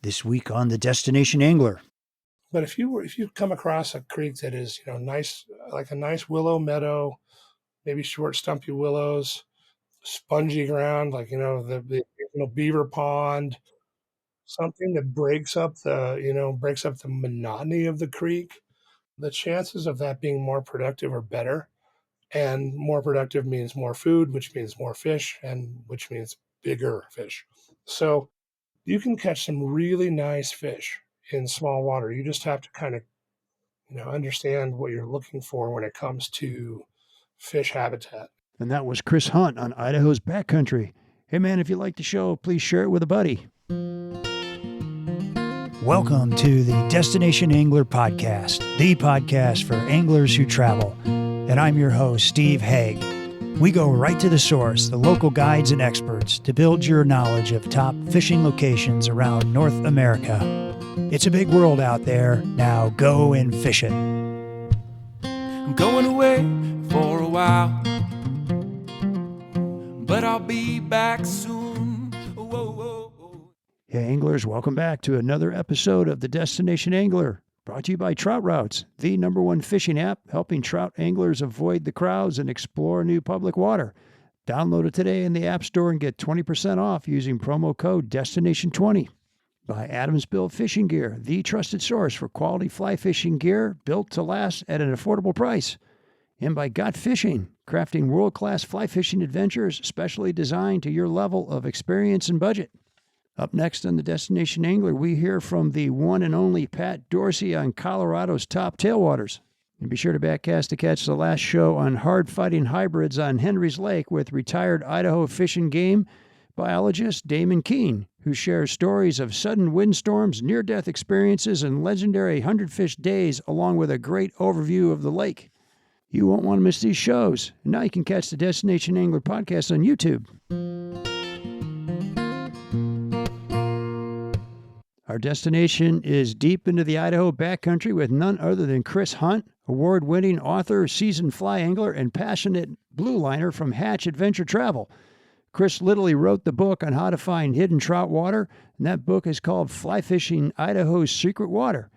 This week on The Destination Angler. But if you come across a creek that is, nice, like a nice willow meadow, maybe short stumpy willows, spongy ground, like, the occasional beaver pond, something that breaks up the monotony of the creek, the chances of that being more productive are better. And more productive means more food, which means more fish, and which means bigger fish. So you can catch some really nice fish in small water. You just have to kind of understand what you're looking for when it comes to fish habitat. And that was Chris Hunt on Idaho's Backcountry. Hey man, if you like the show, please share it with a buddy. Welcome to the Destination Angler Podcast, the podcast for anglers who travel. And I'm your host, Steve Haigh. We go right to the source, the local guides and experts, to build your knowledge of top fishing locations around North America. It's a big world out there. Now go and fish it. I'm going away for a while, but I'll be back soon. Whoa, whoa, whoa. Hey anglers, welcome back to another episode of The Destination Angler, brought to you by Trout Routes, the #1 fishing app helping trout anglers avoid the crowds and explore new public water. Download it today in the App Store and get 20% off using promo code DESTINATION20. By Adams Built Fishing Gear, the trusted source for quality fly fishing gear built to last at an affordable price. And by Got Fishing, crafting world-class fly fishing adventures specially designed to your level of experience and budget. Up next on the Destination Angler, we hear from the one and only Pat Dorsey on Colorado's top tailwaters. And be sure to backcast to catch the last show on hard-fighting hybrids on Henry's Lake with retired Idaho Fish and Game biologist Damon Keene, who shares stories of sudden windstorms, near-death experiences, and legendary 100-fish days, along with a great overview of the lake. You won't want to miss these shows. And now you can catch the Destination Angler podcast on YouTube. Our destination is deep into the Idaho backcountry with none other than Chris Hunt, award-winning author, seasoned fly angler, and passionate blueliner from Hatch Adventure Travel. Chris literally wrote the book on how to find hidden trout water, and that book is called Fly Fishing Idaho's Secret Water.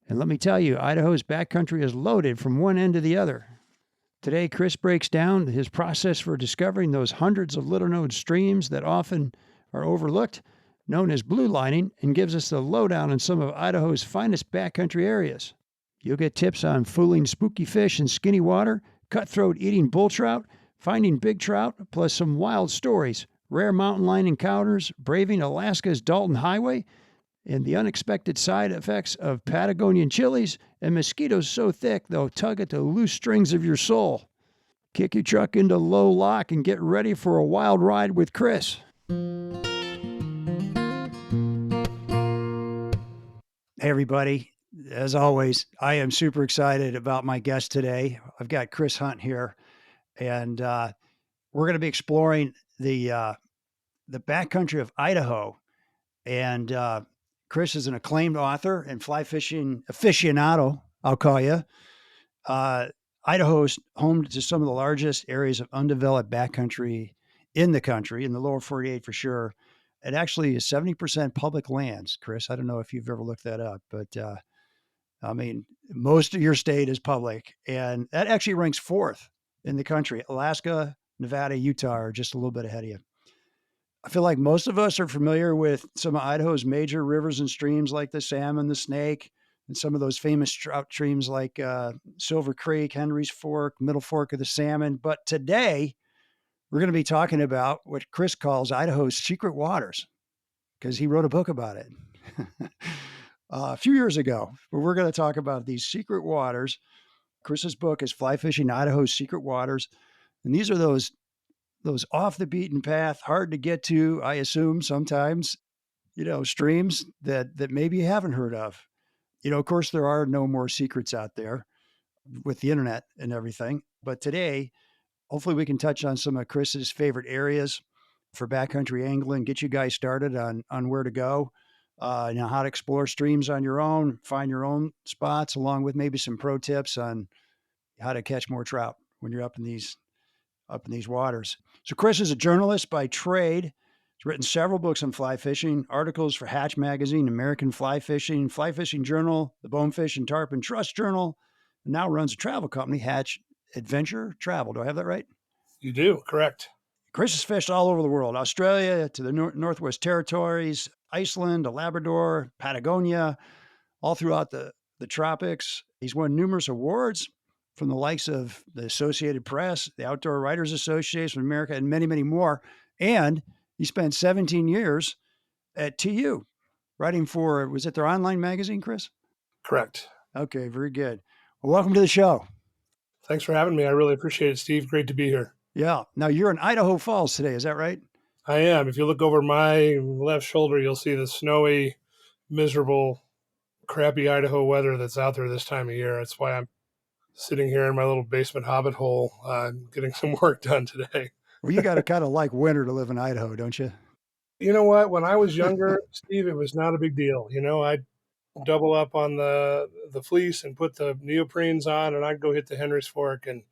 And let me tell you, Idaho's backcountry is loaded from one end to the other. Today, Chris breaks down his process for discovering those hundreds of little-known streams that often are overlooked, known as bluelining, and gives us the lowdown on some of Idaho's finest backcountry areas. You'll get tips on fooling spooky fish in skinny water, cutthroat eating bull trout, finding big trout, plus some wild stories, rare mountain lion encounters, braving Alaska's Dalton Highway, and the unexpected side effects of Patagonian chilies and mosquitoes so thick they'll tug at the loose strings of your soul. Kick your truck into low lock and get ready for a wild ride with Chris. Hey everybody, as always, I am super excited about my guest today. I've got Chris Hunt here, and we're going to be exploring the backcountry of Idaho. And Chris is an acclaimed author and fly fishing aficionado, I'll call you. Idaho is home to some of the largest areas of undeveloped backcountry in the country, in the lower 48 for sure. It actually is 70% public lands, Chris. I don't know if you've ever looked that up, but I mean, most of your state is public, and that actually ranks 4th in the country. Alaska, Nevada, Utah are just a little bit ahead of you. I feel like most of us are familiar with some of Idaho's major rivers and streams like the Salmon, the Snake, and some of those famous trout streams like Silver Creek, Henry's Fork, Middle Fork of the Salmon. But today, we're going to be talking about what Chris calls Idaho's secret waters, because he wrote a book about it a few years ago. But we're going to talk about these secret waters. Chris's book is Fly Fishing Idaho's Secret Waters. And these are those off the beaten path, hard to get to, I assume sometimes, streams that maybe you haven't heard of. Of course, there are no more secrets out there with the internet and everything. But today, hopefully we can touch on some of Chris's favorite areas for backcountry angling, get you guys started on where to go, how to explore streams on your own, find your own spots, along with maybe some pro tips on how to catch more trout when you're up in these waters. So Chris is a journalist by trade, He's written several books on fly fishing, articles for Hatch Magazine, American Fly Fishing Journal, the Bonefish and Tarpon Trust Journal, and now runs a travel company, Hatch Adventure Travel. Do I have that right? You do, correct. Chris has fished all over the world, Australia to the Northwest Territories, Iceland to Labrador, Patagonia, all throughout the tropics. He's won numerous awards from the likes of the Associated Press, the Outdoor Writers Association of America, and many, many more. And he spent 17 years at TU writing for, was it their online magazine, Chris? Correct. Okay, very good. Well, welcome to the show. Thanks for having me. I really appreciate it, Steve. Great to be here. Yeah. Now you're in Idaho Falls today. Is that right? I am. If you look over my left shoulder, you'll see the snowy, miserable, crappy Idaho weather that's out there this time of year. That's why I'm sitting here in my little basement hobbit hole, getting some work done today. Well, you got to kind of like winter to live in Idaho, don't you? You know what? When I was younger, Steve, it was not a big deal. I'd double up on the fleece and put the neoprenes on, and I'd go hit the Henry's Fork. And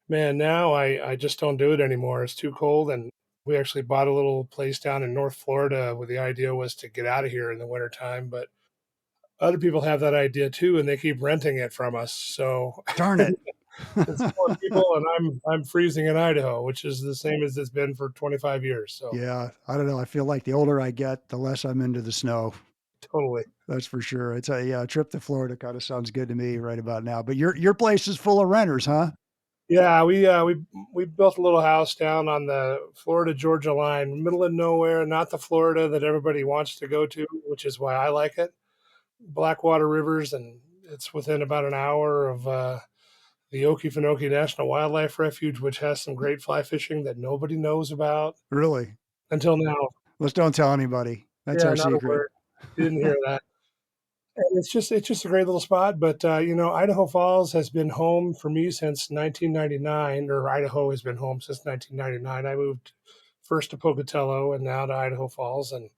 man, now I just don't do it anymore. It's too cold. And we actually bought a little place down in North Florida where the idea was to get out of here in the wintertime. But other people have that idea too, and they keep renting it from us. So Darn it. it's more people, and I'm freezing in Idaho, which is the same as it's been for 25 years. So Yeah, I don't know. I feel like the older I get, the less I'm into the snow. totally. That's for sure. It's a trip to Florida kind of sounds good to me right about now. But your place is full of renters, huh? Yeah, we built a little house down on the Florida Georgia line, middle of nowhere, not the Florida that everybody wants to go to, which is why I like it. Blackwater rivers, and it's within about an hour of the Okefenokee National Wildlife Refuge, which has some great fly fishing that nobody knows about Really? until now. Let's don't tell anybody. That's Yeah, our not a secret. word. You didn't hear that. And it's just a great little spot. But Idaho Falls has been home for me since 1999, or Idaho has been home since 1999. I moved first to Pocatello and now to Idaho Falls, and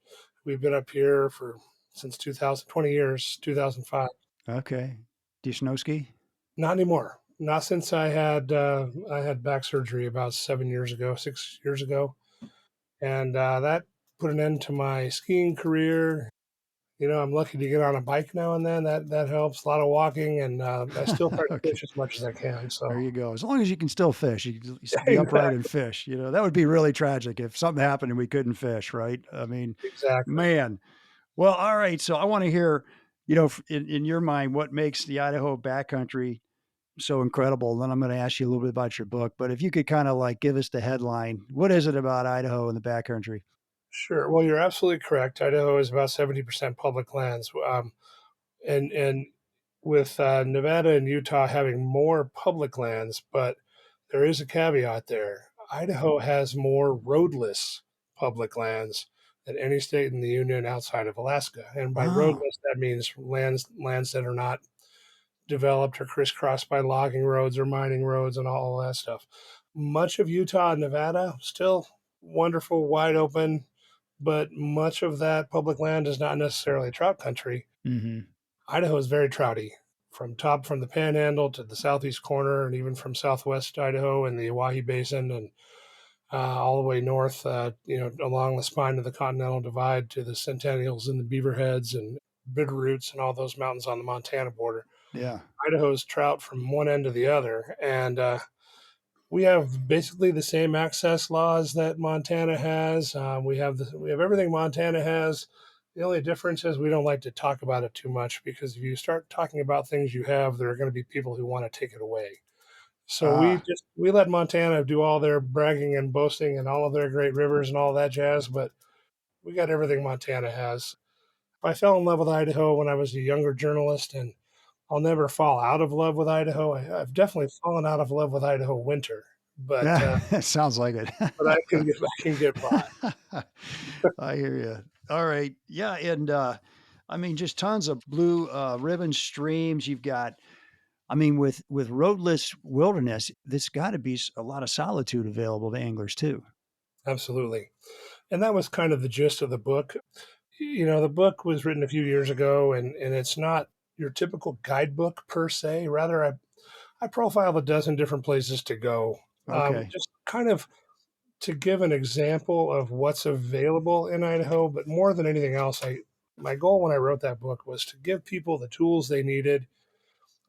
we've been up here for since 2000, 20 years, 2005. Okay. Do you snow ski? Not anymore. Not since I had back surgery about 7 years ago, 6 years ago, and that put an end to my skiing career. I'm lucky to get on a bike now and then. That helps. A lot of walking, and I still try to Okay. fish as much as I can. There So you go. As long as you can still fish, you can at least be upright and exactly, fish. That would be really tragic if something happened and we couldn't fish, right? I mean, exactly. man. Well, all right. So I want to hear, in your mind, what makes the Idaho backcountry so incredible. Then I'm going to ask you a little bit about your book. But if you could kind of like give us the headline, what is it about Idaho and the backcountry? Sure. Well, you're absolutely correct. Idaho is about 70% public lands, and with Nevada and Utah having more public lands, but there is a caveat there. Idaho has more roadless public lands than any state in the union outside of Alaska. And by Oh, roadless, that means lands that are not developed or crisscrossed by logging roads or mining roads and all that stuff. Much of Utah and Nevada still wonderful, wide open, but much of that public land is not necessarily trout country. hmm, Idaho is very trouty from the Panhandle to the southeast corner, and even from southwest Idaho and the Owyhee Basin, and all the way north, along the spine of the Continental Divide to the Centennials and the Beaverheads and Bitterroots and all those mountains on the Montana border. yeah. Idaho's trout from one end to the other, and we have basically the same access laws that Montana has. We have everything Montana has. The only difference is we don't like to talk about it too much because if you start talking about things you have, there are going to be people who want to take it away. So Ah, we let Montana do all their bragging and boasting and all of their great rivers and all that jazz, but we got everything Montana has. I fell in love with Idaho when I was a younger journalist, and I'll never fall out of love with Idaho. I've definitely fallen out of love with Idaho winter, but yeah, it sounds like it. but I can get by. I hear you. All right. Yeah. And I mean, just tons of blue ribbon streams. You've got, I mean, with roadless wilderness, there's got to be a lot of solitude available to anglers too. Absolutely, and that was kind of the gist of the book. The book was written a few years ago, and it's not your typical guidebook per se. Rather, I profiled a dozen different places to go, Okay. just kind of to give an example of what's available in Idaho, but more than anything else, my goal when I wrote that book was to give people the tools they needed.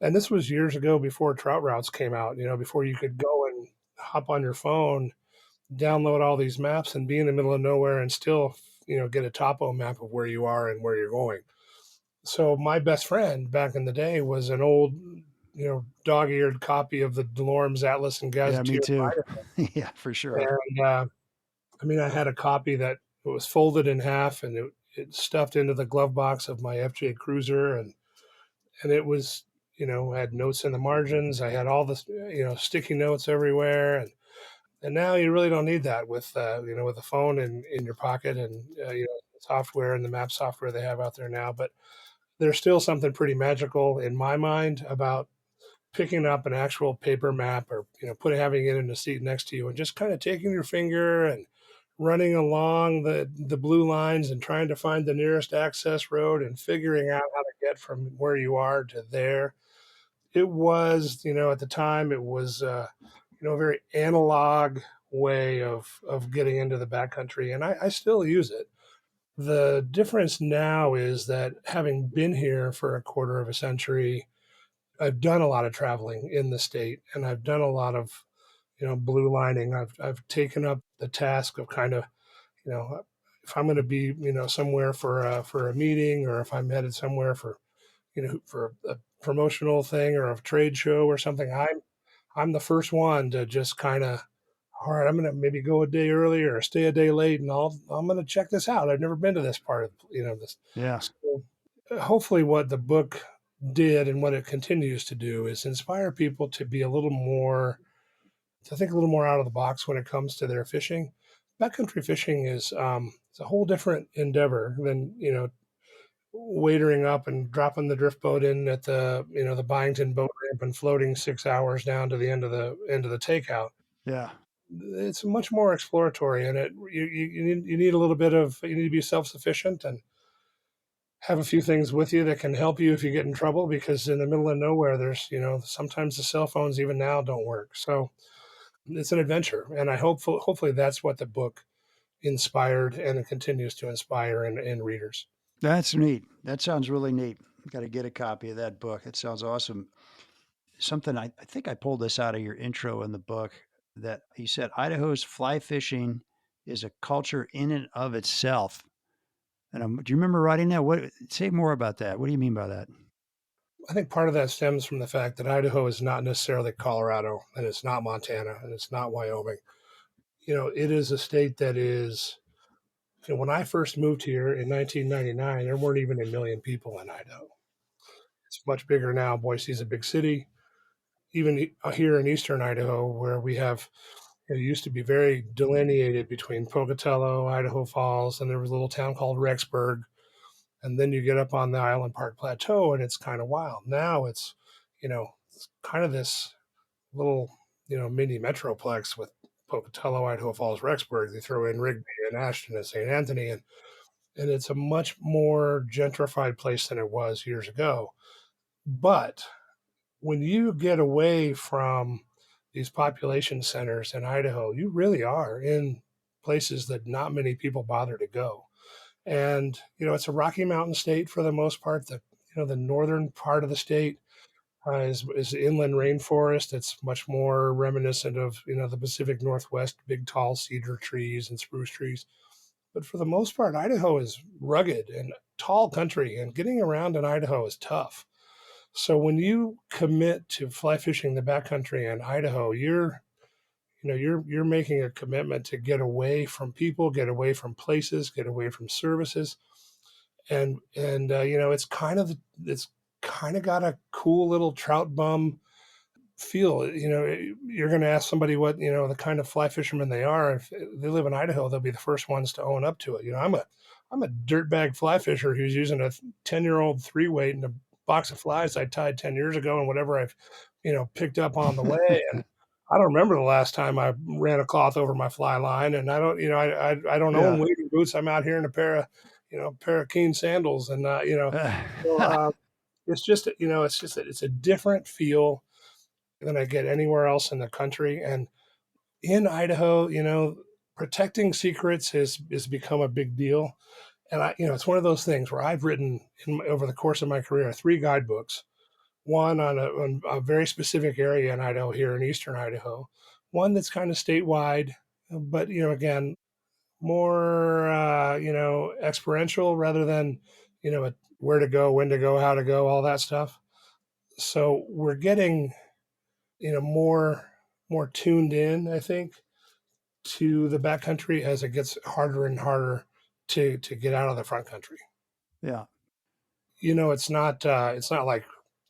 And this was years ago before trout routes came out, before you could go and hop on your phone, download all these maps and be in the middle of nowhere and still, get a topo map of where you are and where you're going. So my best friend back in the day was an old, dog-eared copy of the Delorme's Atlas and Yeah, me Gazetteer of too. Idaho. Yeah, for sure. And I mean, I had a copy that was folded in half and it stuffed into the glove box of my FJ Cruiser, and it was, had notes in the margins. I had all the, sticky notes everywhere, and now you really don't need that with, with the phone in your pocket and software and the map software they have out there now. But there's still something pretty magical in my mind about picking up an actual paper map, or having it in the seat next to you and just kind of taking your finger and running along the blue lines and trying to find the nearest access road and figuring out how to get from where you are to there. It was, at the time, it was a very analog way of getting into the backcountry, and I still use it. The difference now is that, having been here for a quarter of a century, I've done a lot of traveling in the state, and I've done a lot of, blue lining. I've taken up the task of kind of, you know, if I'm going to be, somewhere for a meeting, or if I'm headed somewhere for, for a promotional thing or a trade show or something, I'm the first one to just kind of, all right, I'm going to maybe go a day early or stay a day late, and I'm going to check this out. I've never been to this part of, this. Yeah. So hopefully what the book did and what it continues to do is inspire people to be to think a little more out of the box when it comes to their fishing. Backcountry fishing is it's a whole different endeavor than, wadering up and dropping the drift boat in at the, the Byington boat ramp and floating 6 hours down to the end of the takeout. Yeah. It's much more exploratory, and you need a little bit of, you need to be self-sufficient and have a few things with you that can help you if you get in trouble, because in the middle of nowhere, there's, sometimes the cell phones even now don't work. So it's an adventure, and hopefully that's what the book inspired, and it continues to inspire in readers. That's neat. That sounds really neat. Got to get a copy of that book. It sounds awesome. Something I think I pulled this out of your intro in the book, that you said Idaho's fly fishing is a culture in and of itself. And do you remember writing that? What say more about that? What do you mean by that? I think part of that stems from the fact that Idaho is not necessarily Colorado, and it's not Montana, and it's not Wyoming. It is a state that is, when I first moved here in 1999, there weren't even 1 million people in Idaho. It's much bigger now. Boise's a big city. Even here in eastern Idaho, where we have, it used to be very delineated between Pocatello, Idaho Falls, and there was a little town called Rexburg. And then you get up on the Island Park Plateau, and it's kind of wild. Now it's kind of this little, mini metroplex with Pocatello, Idaho Falls, Rexburg. They throw in Rigby and Ashton and St. Anthony, and it's a much more gentrified place than it was years ago. But when you get away from these population centers in Idaho, you really are in places that not many people bother to go. And it's a Rocky Mountain state for the most part. The northern part of the state is inland rainforest. It's much more reminiscent of the Pacific Northwest, big tall cedar trees and spruce trees. But for the most part, Idaho is rugged and tall country, and getting around in Idaho is tough. So when you commit to fly fishing the backcountry in Idaho, you're making a commitment to get away from people, get away from places, get away from services, and it's kind of got a cool little trout bum feel. You're going to ask somebody what the kind of fly fishermen they are. If they live in Idaho, they'll be the first ones to own up to it. I'm a dirtbag fly fisher who's using a 10-year-old 3 weight and a box of flies I tied 10 years ago and whatever I've picked up on the way. And I don't remember the last time I ran a cloth over my fly line, and I don't, I don't own Yeah. wading boots. I'm out here in a pair of Keen sandals, and so, it's just that it's a different feel than I get anywhere else in the country. And in Idaho, protecting secrets has become a big deal. And it's one of those things where I've written over the course of my career 3 guidebooks, one on a very specific area in Idaho, here in eastern Idaho, one that's kind of statewide, but again, more experiential rather than where to go, when to go, how to go, all that stuff. So we're getting more tuned in, I think, to the backcountry as it gets harder and harder to get out of the front country. Yeah. It's not like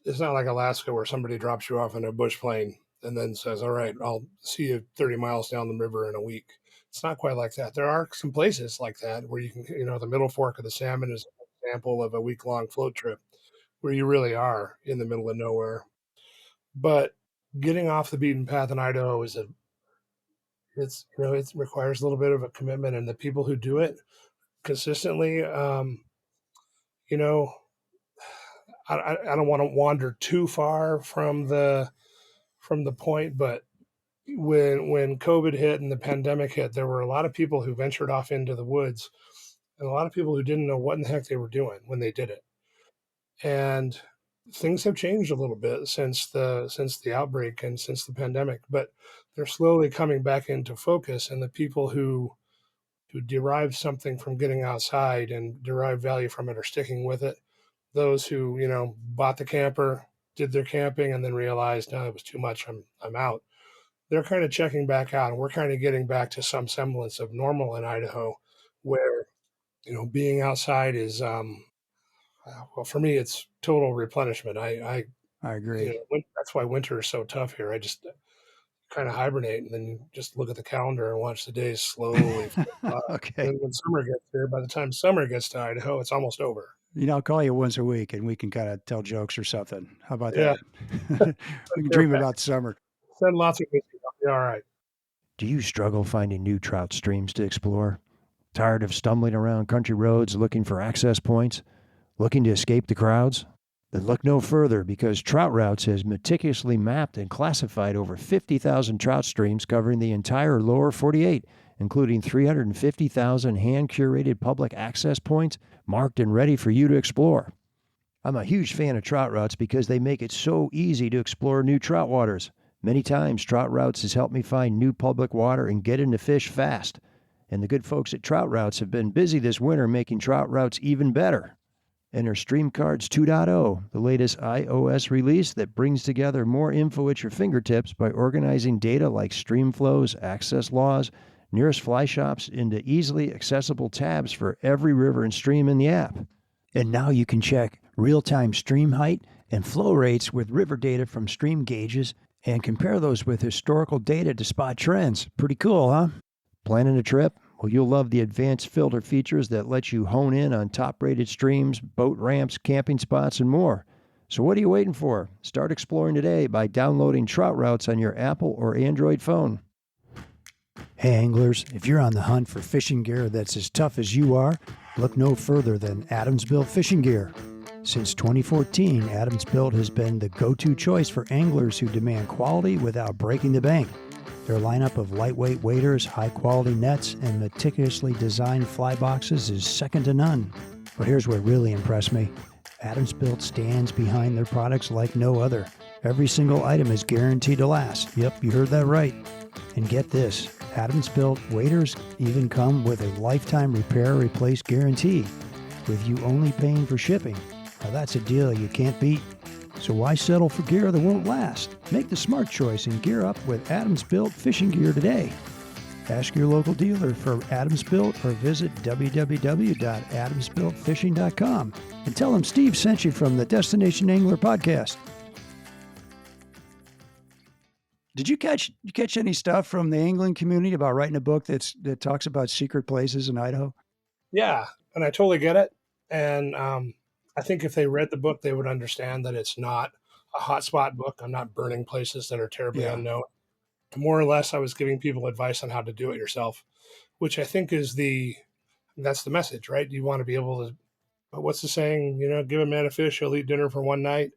Alaska where somebody drops you off in a bush plane and then says, "All right, I'll see you 30 miles down the river in a week." It's not quite like that. There are some places like that where you can, the Middle Fork of the Salmon is an example of a week-long float trip where you really are in the middle of nowhere. But getting off the beaten path in Idaho it requires a little bit of a commitment, and the people who do it consistently, you know, I don't want to wander too far from the point, but when COVID hit and the pandemic hit, there were a lot of people who ventured off into the woods, and a lot of people who didn't know what in the heck they were doing when they did it. And things have changed a little bit since the outbreak and since the pandemic, but they're slowly coming back into focus. And the people who derive something from getting outside and derive value from it are sticking with it. Those who bought the camper, did their camping, and then realized, no, it was too much, I'm out. They're kind of checking back out, and we're kind of getting back to some semblance of normal in Idaho, where being outside is well, for me it's total replenishment. I agree. That's why winter is so tough here. I just kind of hibernate, and then you just look at the calendar and watch the days slowly flit by. Okay. And when summer gets here, by the time summer gets to Idaho, it's almost over. I'll call you once a week and we can kind of tell jokes or something. How about Yeah, that? We can dream about summer. send lots of whiskey. I'll be all right. Do you struggle finding new trout streams to explore? Tired of stumbling around country roads looking for access points? Looking to escape the crowds? Then look no further, because Trout Routes has meticulously mapped and classified over 50,000 trout streams covering the entire lower 48, including 350,000 hand-curated public access points marked and ready for you to explore. I'm a huge fan of Trout Routes because they make it so easy to explore new trout waters. Many times, Trout Routes has helped me find new public water and get into fish fast. And the good folks at Trout Routes have been busy this winter making Trout Routes even better. Enter Stream Cards 2.0, the latest iOS release that brings together more info at your fingertips by organizing data like stream flows, access laws, nearest fly shops into easily accessible tabs for every river and stream in the app. And now you can check real-time stream height and flow rates with river data from stream gauges and compare those with historical data to spot trends. Pretty cool, huh? Planning a trip? Well, you'll love the advanced filter features that let you hone in on top-rated streams, boat ramps, camping spots, and more. So what are you waiting for? Start exploring today by downloading Trout Routes on your Apple or Android phone. Hey anglers, if you're on the hunt for fishing gear that's as tough as you are, look no further than Adams Built Fishing Gear. Since 2014, Adams Built has been the go-to choice for anglers who demand quality without breaking the bank. Their lineup of lightweight waders, high-quality nets, and meticulously designed fly boxes is second to none. But here's what really impressed me. Adams Built stands behind their products like no other. Every single item is guaranteed to last. Yep, you heard that right. And get this, Adams Built waders even come with a lifetime repair replace guarantee, with you only paying for shipping. Now that's a deal you can't beat. So why settle for gear that won't last? Make the smart choice and gear up with Adams Built Fishing Gear today. Ask your local dealer for Adams Built or visit www.adamsbuiltfishing.com and tell them Steve sent you from the Destination Angler podcast. Did you catch any stuff from the angling community about writing a book that talks about secret places in Idaho? Yeah, and I totally get it. And I think if they read the book, they would understand that it's not a hotspot book. I'm not burning places that are terribly unknown. More or less, I was giving people advice on how to do it yourself, which I think that's the message, right? You want to be able to, what's the saying? Give a man a fish, he'll eat dinner for one night.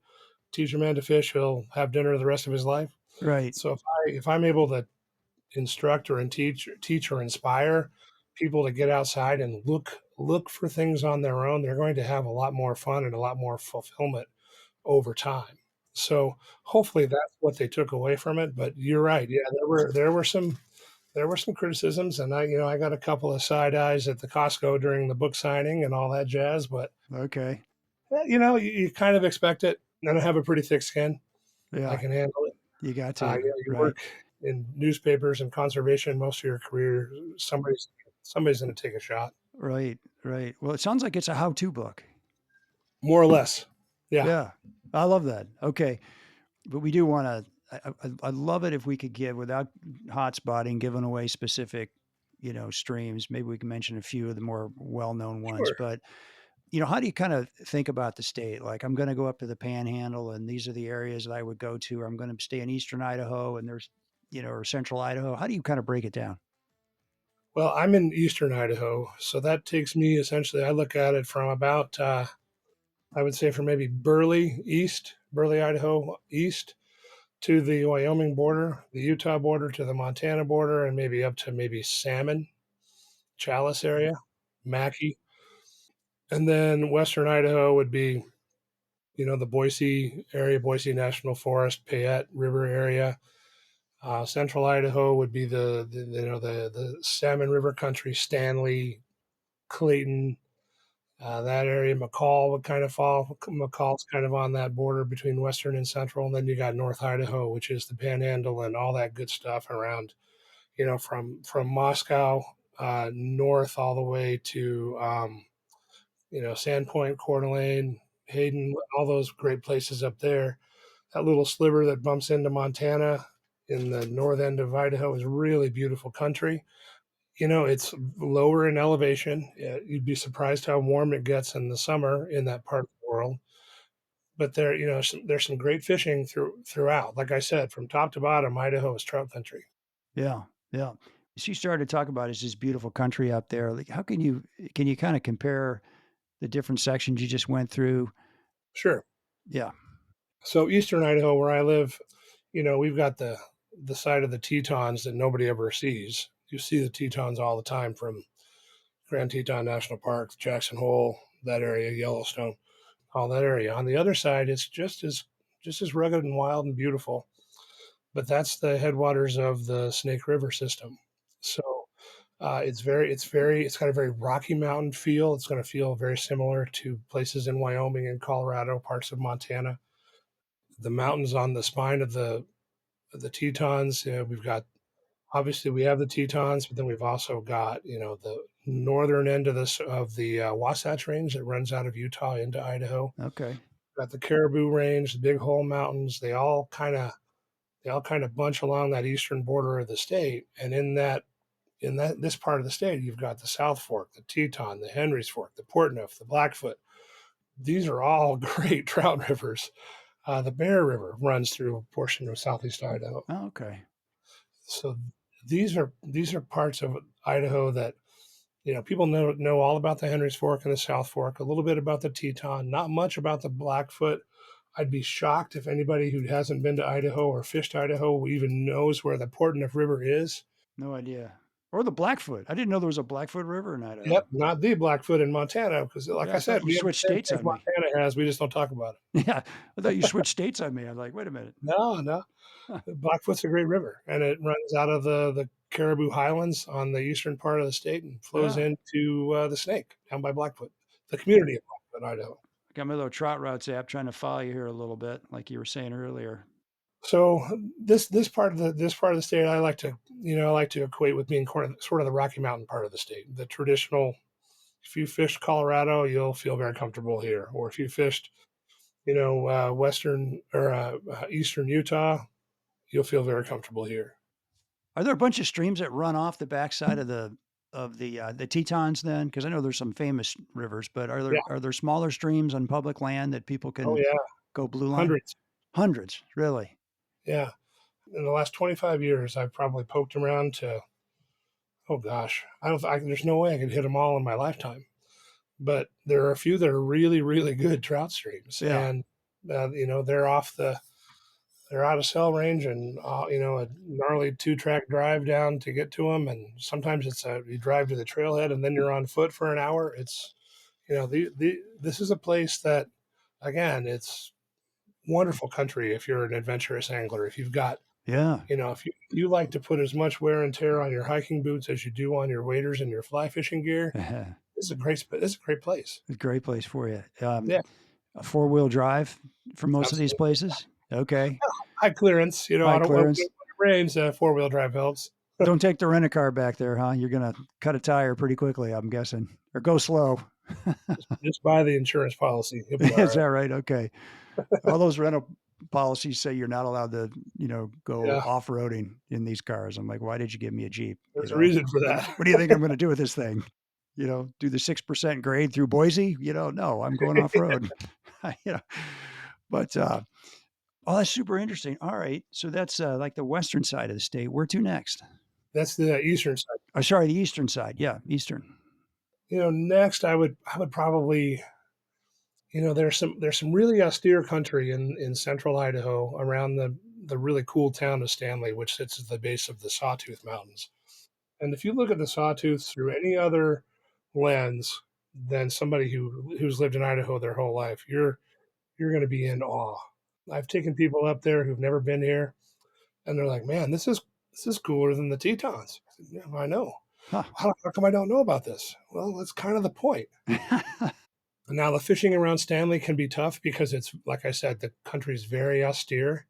Teach a man to fish, he'll have dinner the rest of his life. Right. So if I'm able to instruct or teach or inspire people to get outside and look for things on their own, they're going to have a lot more fun and a lot more fulfillment over time. So hopefully that's what they took away from it. But you're right. Yeah, there were some criticisms, and I got a couple of side eyes at the Costco during the book signing and all that jazz. But Okay. you kind of expect it. And I have a pretty thick skin. I Yeah. can handle it. You got to. You Right. work in newspapers and conservation most of your career. Somebody's going to take a shot, Right. Right. Well, it sounds like it's a how-to book. more or less. Yeah, Yeah. I love that. Okay. But we do want to, I love it if we could give, without hot spotting, giving away specific, streams. Maybe we can mention a few of the more well-known ones. sure. But, how do you kind of think about the state? Like, I'm going to go up to the Panhandle, and these are the areas that I would go to. Or I'm going to stay in Eastern Idaho, and there's, or Central Idaho. How do you kind of break it down? Well, I'm in eastern Idaho, so that takes me essentially. I look at it from about, I would say, from maybe Burley, Idaho east to the Wyoming border, the Utah border to the Montana border, and maybe up to maybe Salmon, Chalice area, Mackey, and then western Idaho would be, the Boise area, Boise National Forest, Payette River area. Central Idaho would be the Salmon River country, Stanley, Clayton, that area. McCall would kind of fall. McCall's kind of on that border between western and central, and then you got North Idaho, which is the Panhandle and all that good stuff around. From Moscow north all the way to Sandpoint, Coeur d'Alene, Hayden, all those great places up there. That little sliver that bumps into Montana in the north end of Idaho is really beautiful country. It's lower in elevation. You'd be surprised how warm it gets in the summer in that part of the world. But there's some great fishing throughout. Like I said, from top to bottom, Idaho is trout country. Yeah. Yeah. She started to talk about is this beautiful country up there. Like, how can you kind of compare the different sections you just went through? Sure. Yeah. So eastern Idaho, where I live, we've got the side of the Tetons that nobody ever sees. You see the Tetons all the time from Grand Teton National Park, Jackson Hole, that area, Yellowstone, all that area. On the other side, it's just as rugged and wild and beautiful. But that's the headwaters of the Snake River system. So it's got a very Rocky Mountain feel. It's going to feel very similar to places in Wyoming and Colorado, parts of Montana. The mountains on the spine of the Tetons. We've got obviously we have the Tetons, but then we've also got the northern end of the Wasatch Range that runs out of Utah into Idaho. Okay. We've got the Caribou Range, the Big Hole Mountains. They all kind of bunch along that eastern border of the state, and in this part of the state, you've got the South Fork, the Teton, the Henry's Fork, the Portneuf, the Blackfoot. These are all great trout rivers. The Bear River runs through a portion of southeast Idaho. Oh, okay. So these are parts of Idaho that people know all about the Henry's Fork and the South Fork, a little bit about the Teton, not much about the Blackfoot. I'd be shocked if anybody who hasn't been to Idaho or fished Idaho even knows where the Portneuf River is. No idea. Or the Blackfoot. I didn't know there was a Blackfoot River in Idaho. Yep, not the Blackfoot in Montana, because like Yeah, I I thought said, you we have the switched same states thing on me. Montana has. We just don't talk about it. Yeah, I thought you switched states on me. I'm like, wait a minute. No. Huh. Blackfoot's a great river, and it runs out of the Caribou Highlands on the eastern part of the state and flows Yeah. into the Snake down by Blackfoot, the community of Blackfoot, Idaho. I got my little Trout Routes app trying to follow you here a little bit, like you were saying earlier. So this part of the state, I like to equate with being sort of the Rocky Mountain part of the state. The traditional, if you fished Colorado, you'll feel very comfortable here, or if you fished, western or eastern Utah, you'll feel very comfortable here. Are there a bunch of streams that run off the backside of the Tetons then? Because I know there's some famous rivers, but are there Yeah. are there smaller streams on public land that people Oh can yeah, go blue line? hundreds. Hundreds, really? Yeah. In the last 25 years, I've probably poked around to, oh gosh, there's no way I could hit them all in my lifetime. But there are a few that are really, really good trout streams. Yeah. And, they're off they're out of cell range, and a gnarly 2-track drive down to get to them. And sometimes you drive to the trailhead and then you're on foot for an hour. It's this is a place that, again, it's wonderful country if you're an adventurous angler. If you've got, Yeah. if you like to put as much wear and tear on your hiking boots as you do on your waders and your fly fishing gear, this is a great place. It's a great place for you. Yeah, A 4-wheel drive for most of these absolutely. places. Okay. High clearance. I High don't when clearance. it rains, 4-wheel drive helps. Don't take the rent a car back there, huh? You're gonna cut a tire pretty quickly, I'm guessing, or go slow. Just buy the insurance policy. You'll be all Is right. that right? Okay. All those rental policies say you're not allowed to, go Yeah, off roading in these cars. I'm like, why did you give me a Jeep? there's a reason for What, that. what do you think I'm going to do with this thing? Do the 6% grade through Boise? No, I'm going off road. you know, but oh, that's super interesting. All right, so that's like the western side of the state. Where to next? That's the eastern side. Oh, sorry, the eastern side. Yeah, eastern. Next I would probably, there's some really austere country in central Idaho around the really cool town of Stanley, which sits at the base of the Sawtooth Mountains. And if you look at the Sawtooth through any other lens than somebody who's lived in Idaho their whole life, you're going to be in awe. I've taken people up there who've never been here, and they're like, "Man, this is cooler than the Tetons." I said, "Yeah, I know. Huh. How come I don't know about this?" Well, that's kind of the point. Now, the fishing around Stanley can be tough because it's, like I said, the country is very austere.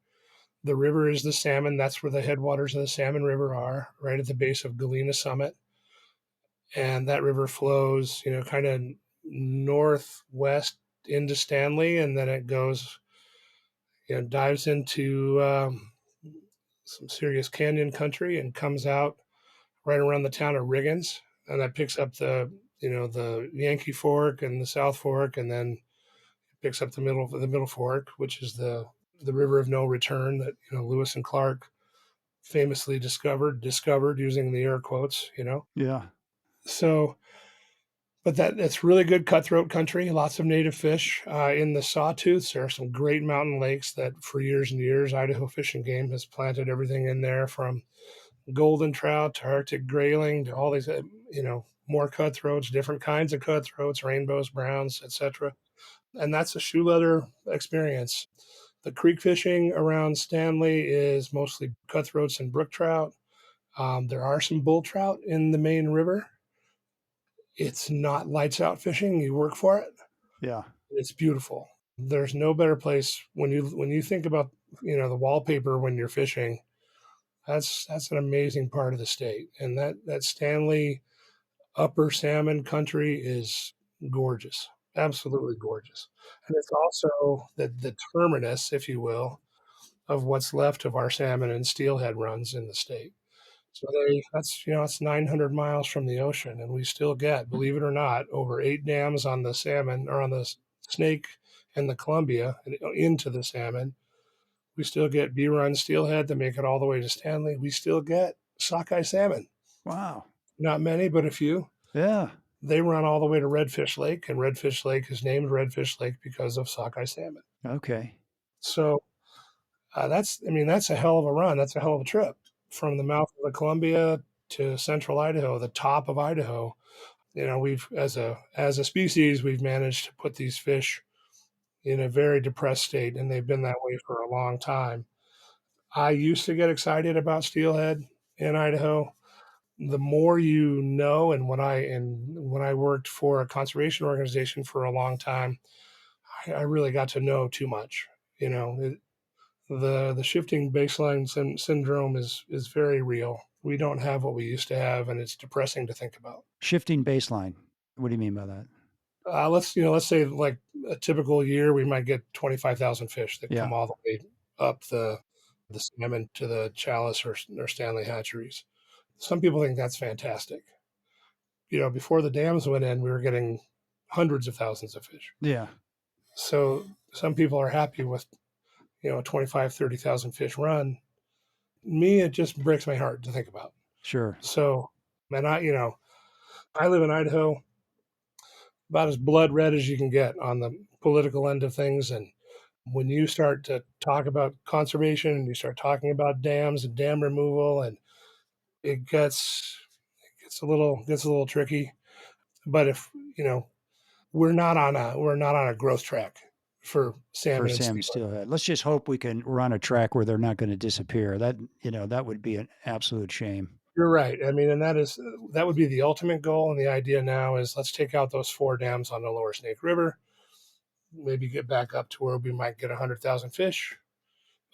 The river is the salmon. That's where the headwaters of the Salmon River are, right at the base of Galena Summit. And that river flows, kind of northwest into Stanley, and then it goes, dives into some serious canyon country and comes out right around the town of Riggins, and that picks up the Yankee Fork and the South Fork, and then picks up the middle fork, which is the river of no return that Lewis and Clark famously discovered using the air quotes. Yeah. So, but that's really good cutthroat country. Lots of native fish in the Sawtooths. There are some great mountain lakes that, for years and years, Idaho Fish and Game has planted everything in there, from golden trout to Arctic grayling to all these, more cutthroats, different kinds of cutthroats, rainbows, browns, etc. And that's a shoe leather experience. The creek fishing around Stanley is mostly cutthroats and brook trout. There are some bull trout in the main river. It's not lights out fishing. You work for it. Yeah. It's beautiful. There's no better place when you think about the wallpaper when you're fishing. That's an amazing part of the state, and that Stanley upper salmon country is gorgeous, absolutely gorgeous. And it's also the terminus, if you will, of what's left of our salmon and steelhead runs in the state. So it's 900 miles from the ocean, and we still get, believe it or not, over 8 dams on the salmon, or on the Snake and the Columbia, and into the salmon. We still get B-run steelhead that make it all the way to Stanley. We still get sockeye salmon. Wow. Not many, but a few. Yeah. They run all the way to Redfish Lake, and Redfish Lake is named Redfish Lake because of sockeye salmon. Okay. So that's a hell of a run. That's a hell of a trip from the mouth of the Columbia to central Idaho, the top of Idaho. We've, as a species, we've managed to put these fish in a very depressed state, and they've been that way for a long time. I used to get excited about steelhead in Idaho. The more you know, and when I worked for a conservation organization for a long time, I really got to know too much. The shifting baseline syndrome is very real. We don't have what we used to have, and it's depressing to think about. Shifting baseline. What do you mean by that? Let's say, like, a typical year, we might get 25,000 fish that Yeah. come all the way up the salmon to the Chalice or Stanley hatcheries. Some people think that's fantastic. Before the dams went in, we were getting hundreds of thousands of fish. Yeah. So some people are happy with, a 25, 30,000 fish run. Me, it just breaks my heart to think about. Sure. So, and I live in Idaho, about as blood red as you can get on the political end of things. And when you start to talk about conservation and you start talking about dams and dam removal, and it gets a little tricky. But if we're not on a growth track for for salmon and salmon steelhead. steelhead. Let's just hope we're on a track where they're not going to disappear. That would be an absolute shame. You're right. I mean, and that would be the ultimate goal. And the idea now is let's take out those 4 dams on the lower Snake River, maybe get back up to where we might get 100,000 fish,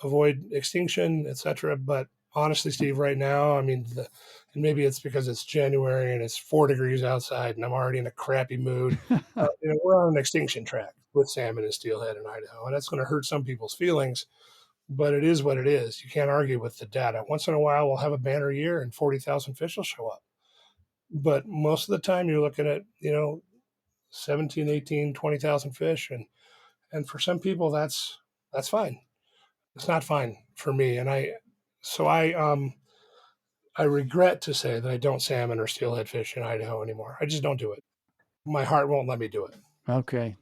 avoid extinction, etc. But honestly, Steve, right now, I mean, and maybe it's because it's January and it's 4 degrees outside and I'm already in a crappy mood. We're on an extinction track with salmon and steelhead in Idaho, and that's going to hurt some people's feelings. But it is what it is. You can't argue with the data. Once in a while, we'll have a banner year and 40,000 fish will show up. But most of the time, you're looking at 17, 18, 20,000 fish, and for some people, that's fine. It's not fine for me, and I regret to say that I don't salmon or steelhead fish in Idaho anymore. I just don't do it. My heart won't let me do it. Okay.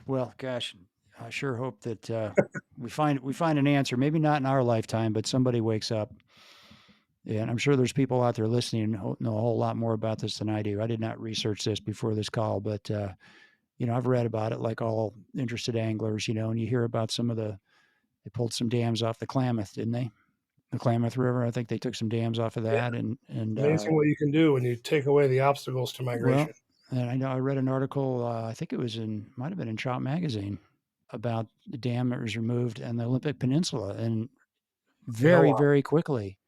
Well, gosh, I sure hope that we find an answer. Maybe not in our lifetime, but somebody wakes up. And I'm sure there's people out there listening who know a whole lot more about this than I do. I did not research this before this call, but I've read about it like all interested anglers, and you hear about they pulled some dams off the Klamath, didn't they? The Klamath River. I think they took some dams off of that, Yeah. and Amazing what you can do when you take away the obstacles to migration. Well, and I know I read an article. I think it might have been in Trout magazine about the dam that was removed and the Olympic Peninsula, and very, very quickly,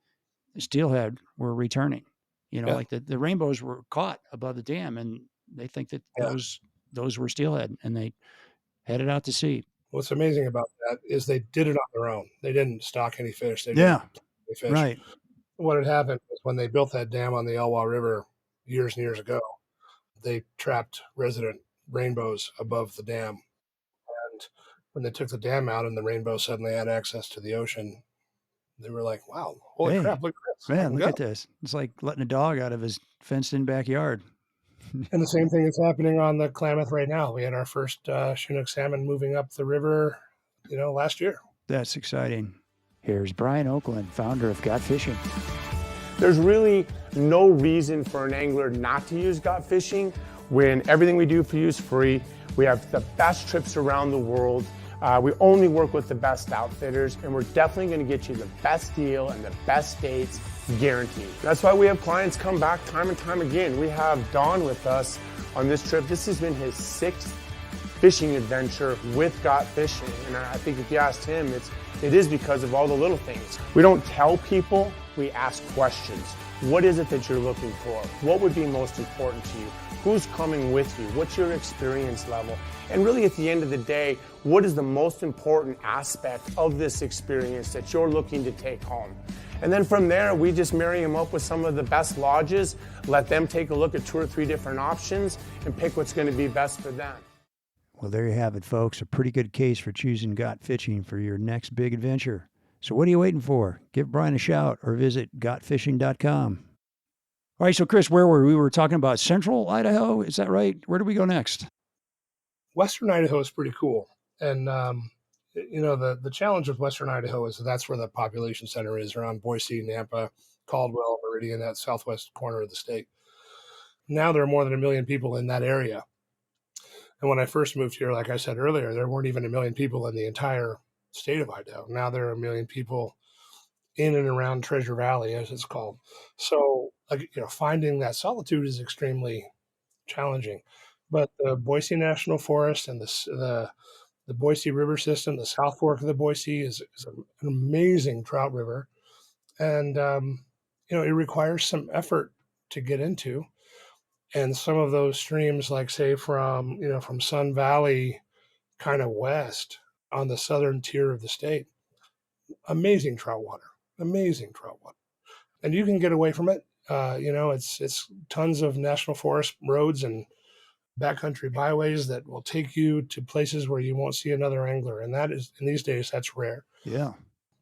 the steelhead were returning. Like the rainbows were caught above the dam, and they think that those were steelhead, and they headed out to sea. What's amazing about that is they did it on their own. They didn't stock any fish. They didn't any fish. Right. What had happened was when they built that dam on the Elwha River years and years ago, they trapped resident rainbows above the dam. And when they took the dam out and the rainbow suddenly had access to the ocean, they were like, wow, holy crap, look at this. Man, look at this. It's like letting a dog out of his fenced-in backyard. And the same thing is happening on the Klamath right now. We had our first Chinook salmon moving up the river, last year. That's exciting. Here's Brian Oakland, founder of Got Fishing. There's really no reason for an angler not to use Got Fishing when everything we do for you is free. We have the best trips around the world. We only work with the best outfitters, and we're definitely going to get you the best deal and the best dates guaranteed. That's why we have clients come back time and time again. We have Don with us on this trip. This has been his 6th fishing adventure with Got Fishing, and I think if you asked him, it is because of all the little things. We don't tell people, we ask questions. What is it that you're looking for? What would be most important to you? Who's coming with you? What's your experience level? And really at the end of the day, what is the most important aspect of this experience that you're looking to take home? And then from there, we just marry them up with some of the best lodges, let them take a look at 2 or 3 different options and pick what's going to be best for them. Well, there you have it, folks. A pretty good case for choosing Got Fishing for your next big adventure. So what are you waiting for? Give Brian a shout or visit gotfishing.com. All right, so Chris, where were we? We were talking about central Idaho. Is that right? Where do we go next? Western Idaho is pretty cool. And, the challenge with Western Idaho is that's where the population center is, around Boise, Nampa, Caldwell, Meridian, that southwest corner of the state. Now there are more than 1 million people in that area. And when I first moved here, like I said earlier, there weren't even 1 million people in the entire state of Idaho. Now there are 1 million people in and around Treasure Valley, as it's called. So, finding that solitude is extremely challenging. But the Boise National Forest and the Boise River system, the South Fork of the Boise, is an amazing trout river. And, it requires some effort to get into. And some of those streams, like say from Sun Valley kind of west on the southern tier of the state, amazing trout water. And you can get away from it. It's tons of national forest roads and backcountry byways that will take you to places where you won't see another angler. And that is, in these days, that's rare. Yeah.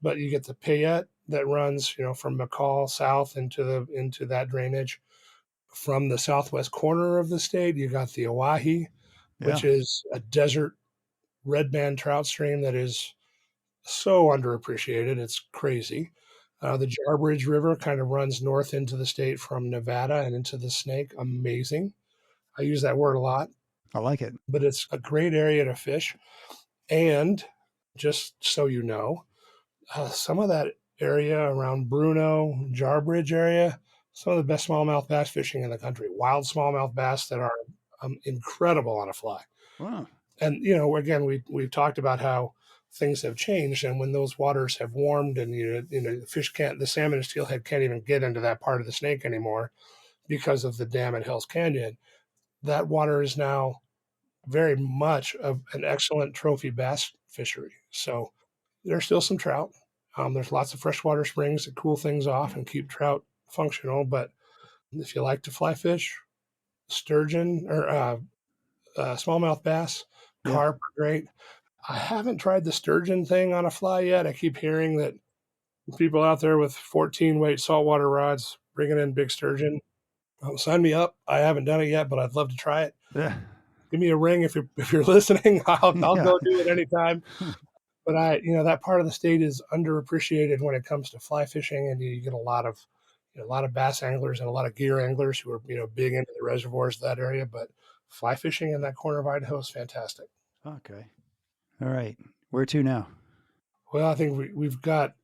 But you get the Payette that runs, from McCall south into that drainage. From the southwest corner of the state, you got the Oahe, which is a desert red band trout stream that is so underappreciated. It's crazy. The Jarbidge River kind of runs north into the state from Nevada and into the Snake. Amazing. I use that word a lot, I like it. but it's a great area to fish. And just so you know, some of that area around Bruno, Jarbidge area, some of the best smallmouth bass fishing in the country. Wild smallmouth bass that are incredible on a fly. Wow. And again, we've talked about how things have changed, and when those waters have warmed, and the salmon and steelhead can't even get into that part of the Snake anymore because of the dam at Hell's Canyon. That water is now very much an excellent trophy bass fishery. So there's still some trout. There's lots of freshwater springs that cool things off and keep trout functional. But if you like to fly fish, sturgeon or smallmouth bass, carp are great. I haven't tried the sturgeon thing on a fly yet. I keep hearing that people out there with 14 weight saltwater rods bringing in big sturgeon. Sign me up. I haven't done it yet, but I'd love to try it. Yeah. Give me a ring if you're listening. I'll Yeah. go do it anytime. But that part of the state is underappreciated when it comes to fly fishing, and you get a lot of bass anglers and a lot of gear anglers who are big into the reservoirs of that area. But fly fishing in that corner of Idaho is fantastic. Okay. All right. Where to now? Well, I think we've got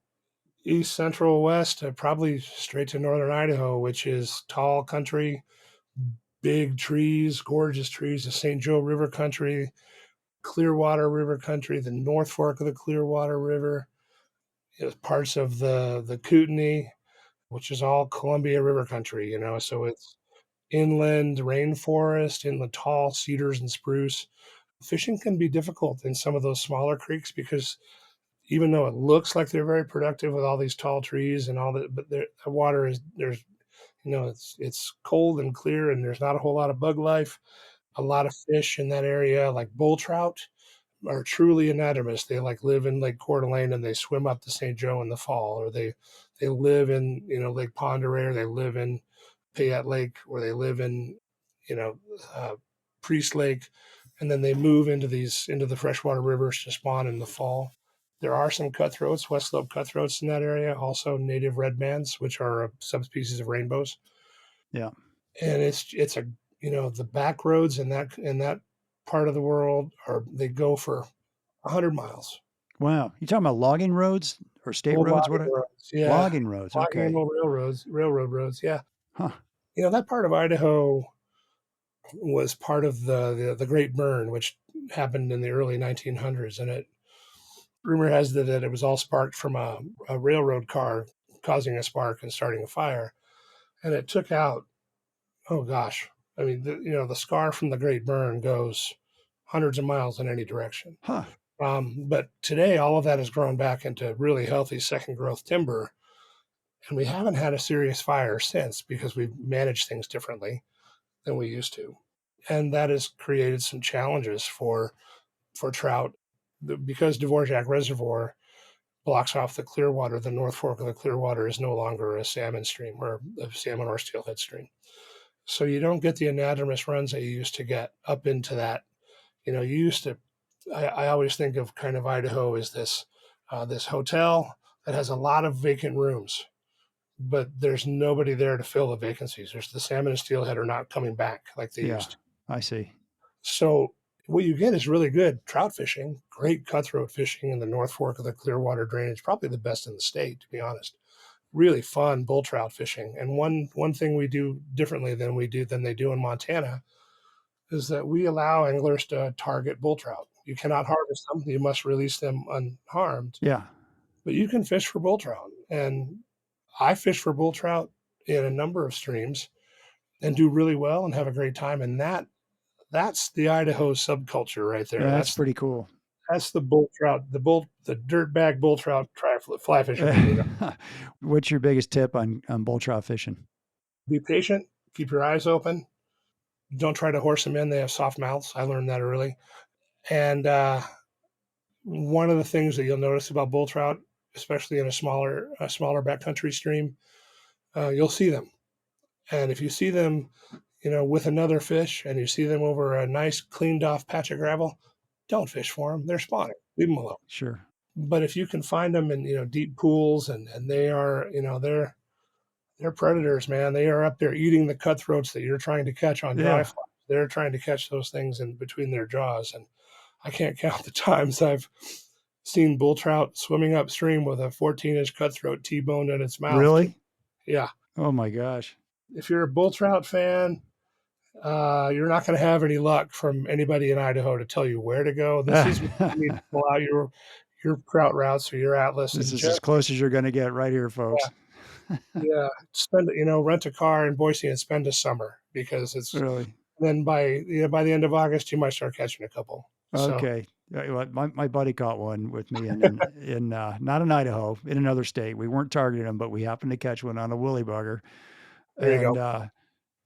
east, central, west, probably straight to northern Idaho, which is tall country, big trees, gorgeous trees, the St. Joe River country, Clearwater River country, the North Fork of the Clearwater River, parts of the Kootenai, which is all Columbia River country, so it's inland rainforest, inland tall cedars and spruce. Fishing can be difficult in some of those smaller creeks because even though it looks like they're very productive with all these tall trees and all that, but the water it's cold and clear, and there's not a whole lot of bug life. A lot of fish in that area, like bull trout, are truly anadromous. They live in Lake Coeur d'Alene and they swim up to St. Joe in the fall, or they live in Lake Pend Oreille, they live in Payette Lake, or they live in Priest Lake, and then they move into the freshwater rivers to spawn in the fall. There are some cutthroats, West Slope cutthroats in that area, also native red bands, which are subspecies of rainbows. Yeah. And it's the back roads in that part of the world they go for 100 miles. Wow. You talking about logging roads or state Old roads? logging roads, yeah. Logging roads. Logging Okay. and old railroad roads, yeah. Huh. That part of Idaho was part of the Great Burn, which happened in the early 1900s, and rumor has it that it was all sparked from a railroad car causing a spark and starting a fire, and it took out, oh gosh, I mean, the scar from the Great Burn goes hundreds of miles in any direction. Huh. But today, all of that has grown back into really healthy second growth timber, and we haven't had a serious fire since because we've managed things differently than we used to, and that has created some challenges for trout because Dvorak Reservoir blocks off the Clearwater. The North Fork of the Clearwater is no longer a salmon stream or a salmon or steelhead stream. So you don't get the anadromous runs that you used to get up into that. You used to, I always think of kind of Idaho as this hotel that has a lot of vacant rooms, but there's nobody there to fill the vacancies. There's the salmon and steelhead are not coming back like they used to. I see. So what you get is really good trout fishing, great cutthroat fishing in the North Fork of the Clearwater drainage, probably the best in the state, to be honest. Really fun bull trout fishing. And one thing we do differently than they do in Montana is that we allow anglers to target bull trout. You cannot harvest them. You must release them unharmed. Yeah. But you can fish for bull trout. And I fish for bull trout in a number of streams and do really well and have a great time. And that's the Idaho subculture right there. Yeah, that's pretty cool. That's the bull trout, the dirtbag bull trout fly fishing. What's your biggest tip on bull trout fishing? Be patient. Keep your eyes open. Don't try to horse them in. They have soft mouths. I learned that early. And one of the things that you'll notice about bull trout, especially in a smaller backcountry stream, you'll see them. And if you see them, with another fish and you see them over a nice cleaned off patch of gravel, don't fish for them. They're spawning. Leave them alone. Sure. But if you can find them in, deep pools and they are, they're predators, man. They are up there eating the cutthroats that you're trying to catch on dry Yeah. fly. They're trying to catch those things in between their jaws. And I can't count the times I've seen bull trout swimming upstream with a 14-inch cutthroat T-boned in its mouth. Really? Yeah. Oh my gosh. If you're a bull trout fan, you're not going to have any luck from anybody in Idaho to tell you where to go. This is where you need to pull out your trout routes or your atlas. This and is as close as you're going to get right here, folks. yeah, rent a car in Boise and spend a summer, because it's Really? then by the end of August you might start catching a couple. So Okay. My buddy caught one with me in not in Idaho, in another state. We weren't targeting him, but we happened to catch one on a woolly bugger. there you And go.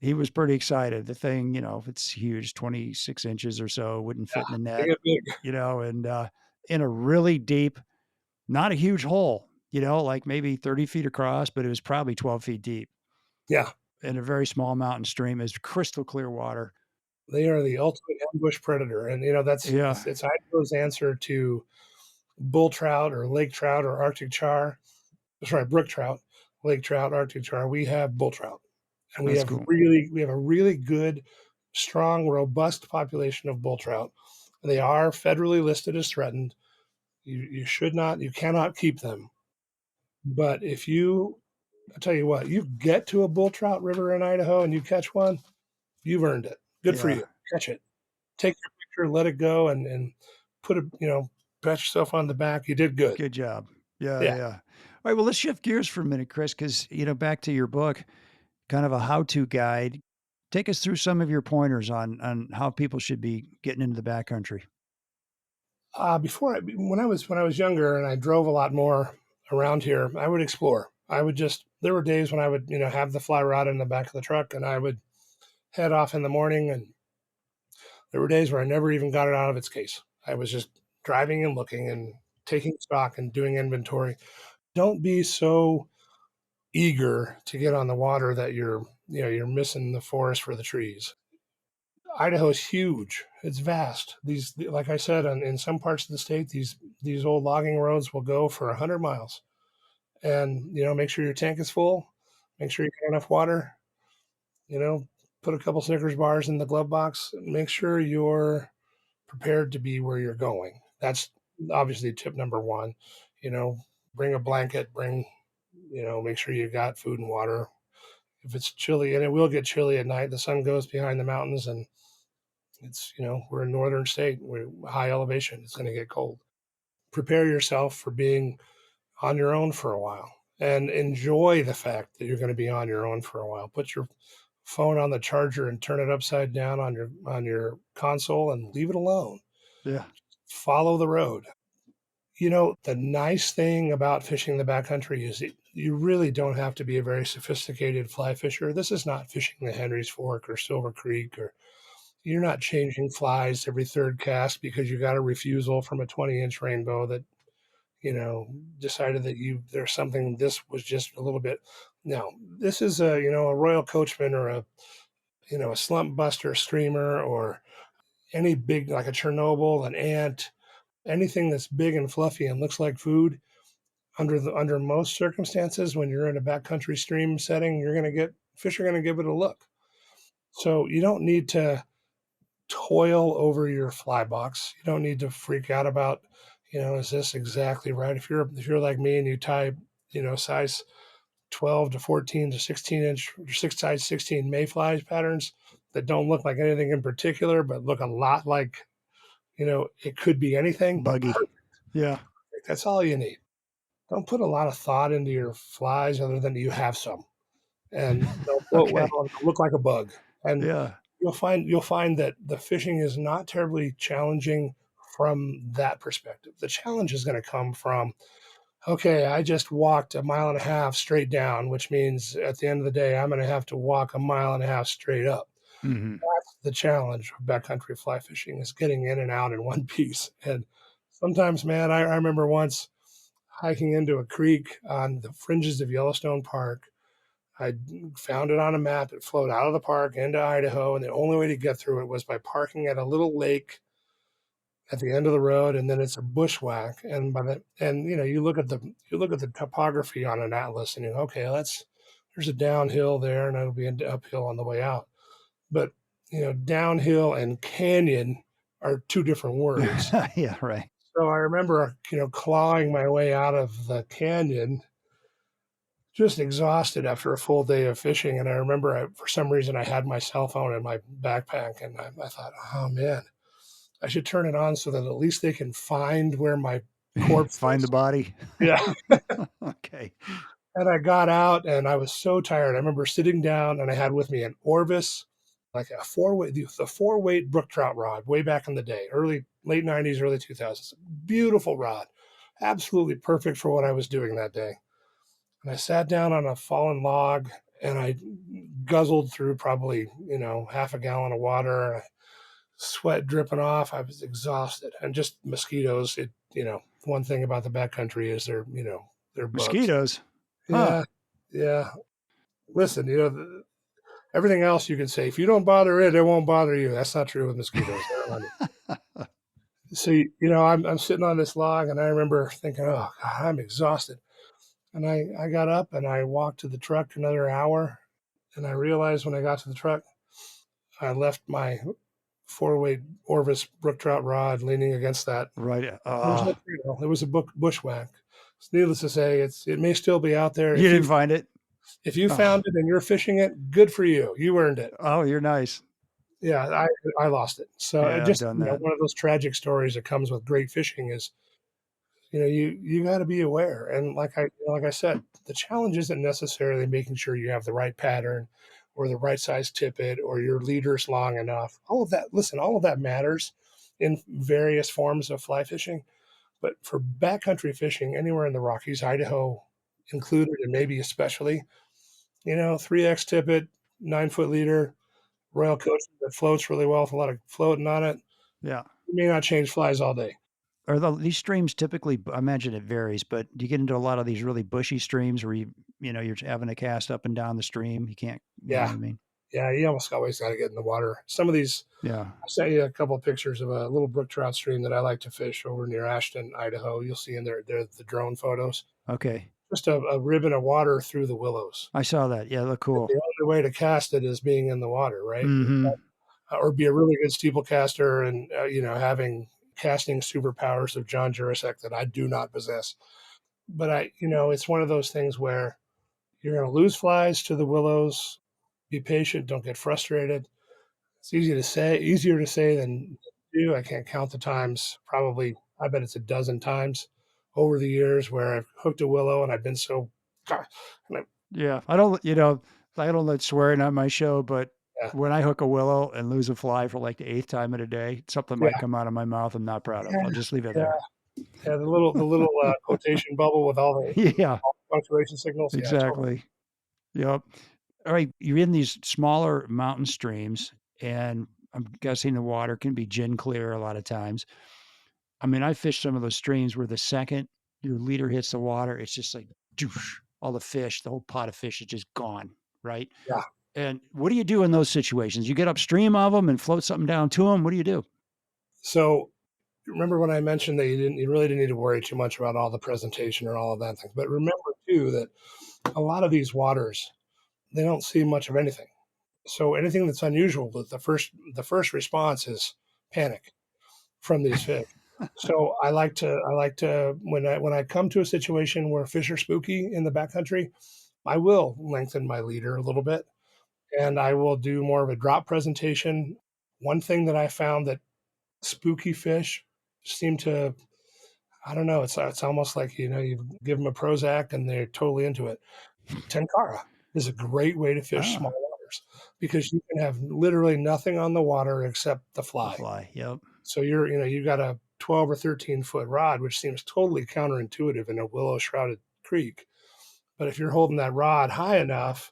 he was pretty excited. The thing, it's huge, 26 inches or so, wouldn't fit in the They net, get big. and in a really deep, not a huge hole, like maybe 30 feet across, but it was probably 12 feet deep Yeah, in a very small mountain stream. It's crystal clear water. they are the ultimate ambush predator, and that's Yeah. it's Idaho's answer to bull trout or lake trout or Arctic char. Sorry, brook trout, lake trout, Arctic char. We have bull trout, and That's cool. we have a really good, strong, robust population of bull trout. They are federally listed as threatened. You cannot keep them. But I tell you what, you get to a bull trout river in Idaho and you catch one, you've earned it. Good for Yeah. you. Catch it. Take your picture, let it go, and put pat yourself on the back. You did good. Good job. Yeah, Yeah. yeah. All right, well, let's shift gears for a minute, Chris, because, back to your book, kind of a how-to guide. Take us through some of your pointers on how people should be getting into the backcountry. When I was younger and I drove a lot more around here, I would explore. There were days when I would, have the fly rod in the back of the truck and I would head off in the morning, and there were days where I never even got it out of its case. I was just driving and looking and taking stock and doing inventory. Don't be so eager to get on the water that you're missing the forest for the trees. Idaho is huge. It's vast. Like I said, in some parts of the state, these old logging roads will go for 100 miles. And make sure your tank is full. Make sure you got enough water. Put a couple Snickers bars in the glove box. Make sure you're prepared to be where you're going. That's obviously tip number one. Bring a blanket. Make sure you got food and water. If it's chilly, and it will get chilly at night, the sun goes behind the mountains, and it's we're a northern state. We're high elevation. It's going to get cold. Prepare yourself for being on your own for a while, and enjoy the fact that you're going to be on your own for a while. Put your phone on the charger and turn it upside down on your console and leave it alone. Yeah. Follow the road. The nice thing about fishing the backcountry is you really don't have to be a very sophisticated fly fisher. This is not fishing the Henry's Fork or Silver Creek, or you're not changing flies every third cast because you got a refusal from a 20-inch rainbow that decided that there's something, this was just a little bit. No, this is a Royal Coachman or a slump buster streamer, or any big, like a Chernobyl, an ant, anything that's big and fluffy and looks like food. Under most circumstances, when you're in a backcountry stream setting, fish are going to give it a look. So you don't need to toil over your fly box. You don't need to freak out about, is this exactly right? If you're like me and you tie, size 12 to 14 to 16 inch, size 16 mayflies patterns that don't look like anything in particular, but look a lot like, it could be anything. Buggy. Perfect. Yeah. That's all you need. Don't put a lot of thought into your flies other than you have some, and they'll float well and look like a bug. And Yeah. you'll find that the fishing is not terribly challenging from that perspective. The challenge is going to come from, okay, I just walked a mile and a half straight down, which means at the end of the day, I'm going to have to walk a mile and a half straight up. Mm-hmm. That's the challenge of backcountry fly fishing, is getting in and out in one piece. And sometimes, man, I remember once hiking into a creek on the fringes of Yellowstone Park. I found it on a map. It flowed out of the park into Idaho, and the only way to get through it was by parking at a little lake at the end of the road, and then it's a bushwhack. And you look at the topography on an atlas, and you go, okay, there's a downhill there, and it'll be an uphill on the way out. But downhill and canyon are two different words. Yeah, right. So I remember, clawing my way out of the canyon, just exhausted after a full day of fishing. And I remember, for some reason, I had my cell phone in my backpack, and I thought, oh man, I should turn it on so that at least they can find where my corpse Find the is. body. Yeah. Okay. And I got out, and I was so tired. I remember sitting down, and I had with me an Orvis, like the 4-weight brook trout rod, way back in the day, late 90s, early 2000s. Beautiful rod, absolutely perfect for what I was doing that day. And I sat down on a fallen log, and I guzzled through probably, half a gallon of water, sweat dripping off. I was exhausted, and just mosquitoes. One thing about the backcountry is they're bugs. Mosquitoes. Huh. Yeah. Listen, everything else you can say, if you don't bother it won't bother you. That's not true with mosquitoes. So, I'm sitting on this log, and I remember thinking, oh God, I'm exhausted. And I got up, and I walked to the truck another hour. And I realized when I got to the truck, I left my 4-weight Orvis brook trout rod leaning against that. Right. There was no trail. It was a bushwhack. Needless to say, it may still be out there. You didn't find it? If you found it and you're fishing it, good for you. You earned it. Oh, you're nice. Yeah, I lost it. So Yeah, just I've done that. one of those tragic stories that comes with great fishing is, you got to be aware. And like I said, the challenge isn't necessarily making sure you have the right pattern or the right size tippet or your leader's long enough. All of that matters in various forms of fly fishing. But for backcountry fishing, anywhere in the Rockies, Idaho included, and maybe especially, 3X tippet, 9-foot leader, Royal Coach that floats really well with a lot of floating on it. Yeah. You may not change flies all day. These streams typically, I imagine it varies, but do you get into a lot of these really bushy streams where you're having to cast up and down the stream? You can't, you know what I mean? Yeah, you almost always got to get in the water. Some of these, Yeah. I sent you a couple of pictures of a little brook trout stream that I like to fish over near Ashton, Idaho. You'll see in there the drone photos. Okay. Just a ribbon of water through the willows. I saw that. Yeah, look cool. The only way to cast it is being in the water, right? Mm-hmm. Or be a really good steeple caster and, having casting superpowers of John Jurasek that I do not possess. But it's one of those things where you're going to lose flies to the willows. Be patient. Don't get frustrated. It's easier to say than do. I can't count the times. Probably, I bet it's a dozen times over the years where I've hooked a willow and I've been so. Yeah, I don't let swearing on my show, but when I hook a willow and lose a fly for like the 8th time in a day, something might come out of my mouth I'm not proud of. I'll just leave it there. Yeah, the little quotation bubble with all the punctuation signals. Exactly. Yeah, totally. Yep. All right, you're in these smaller mountain streams, and I'm guessing the water can be gin clear a lot of times. I mean, I fished some of those streams where the second your leader hits the water, it's just like all the fish, the whole pot of fish is just gone, right? Yeah. And what do you do in those situations? You get upstream of them and float something down to them. What do you do? So, remember when I mentioned that you really didn't need to worry too much about all the presentation or all of that thing. But remember too that a lot of these waters, they don't see much of anything. So anything that's unusual, the first response is panic from these fish. So I like to when I come to a situation where fish are spooky in the backcountry, I will lengthen my leader a little bit, and I will do more of a drop presentation. One thing that I found that spooky fish seem to, I don't know, it's almost like you give them a Prozac and they're totally into it. Tenkara is a great way to fish small waters because you can have literally nothing on the water except the fly. Yep. So you've got a 12 or 13 foot rod, which seems totally counterintuitive in a willow shrouded creek. But if you're holding that rod high enough,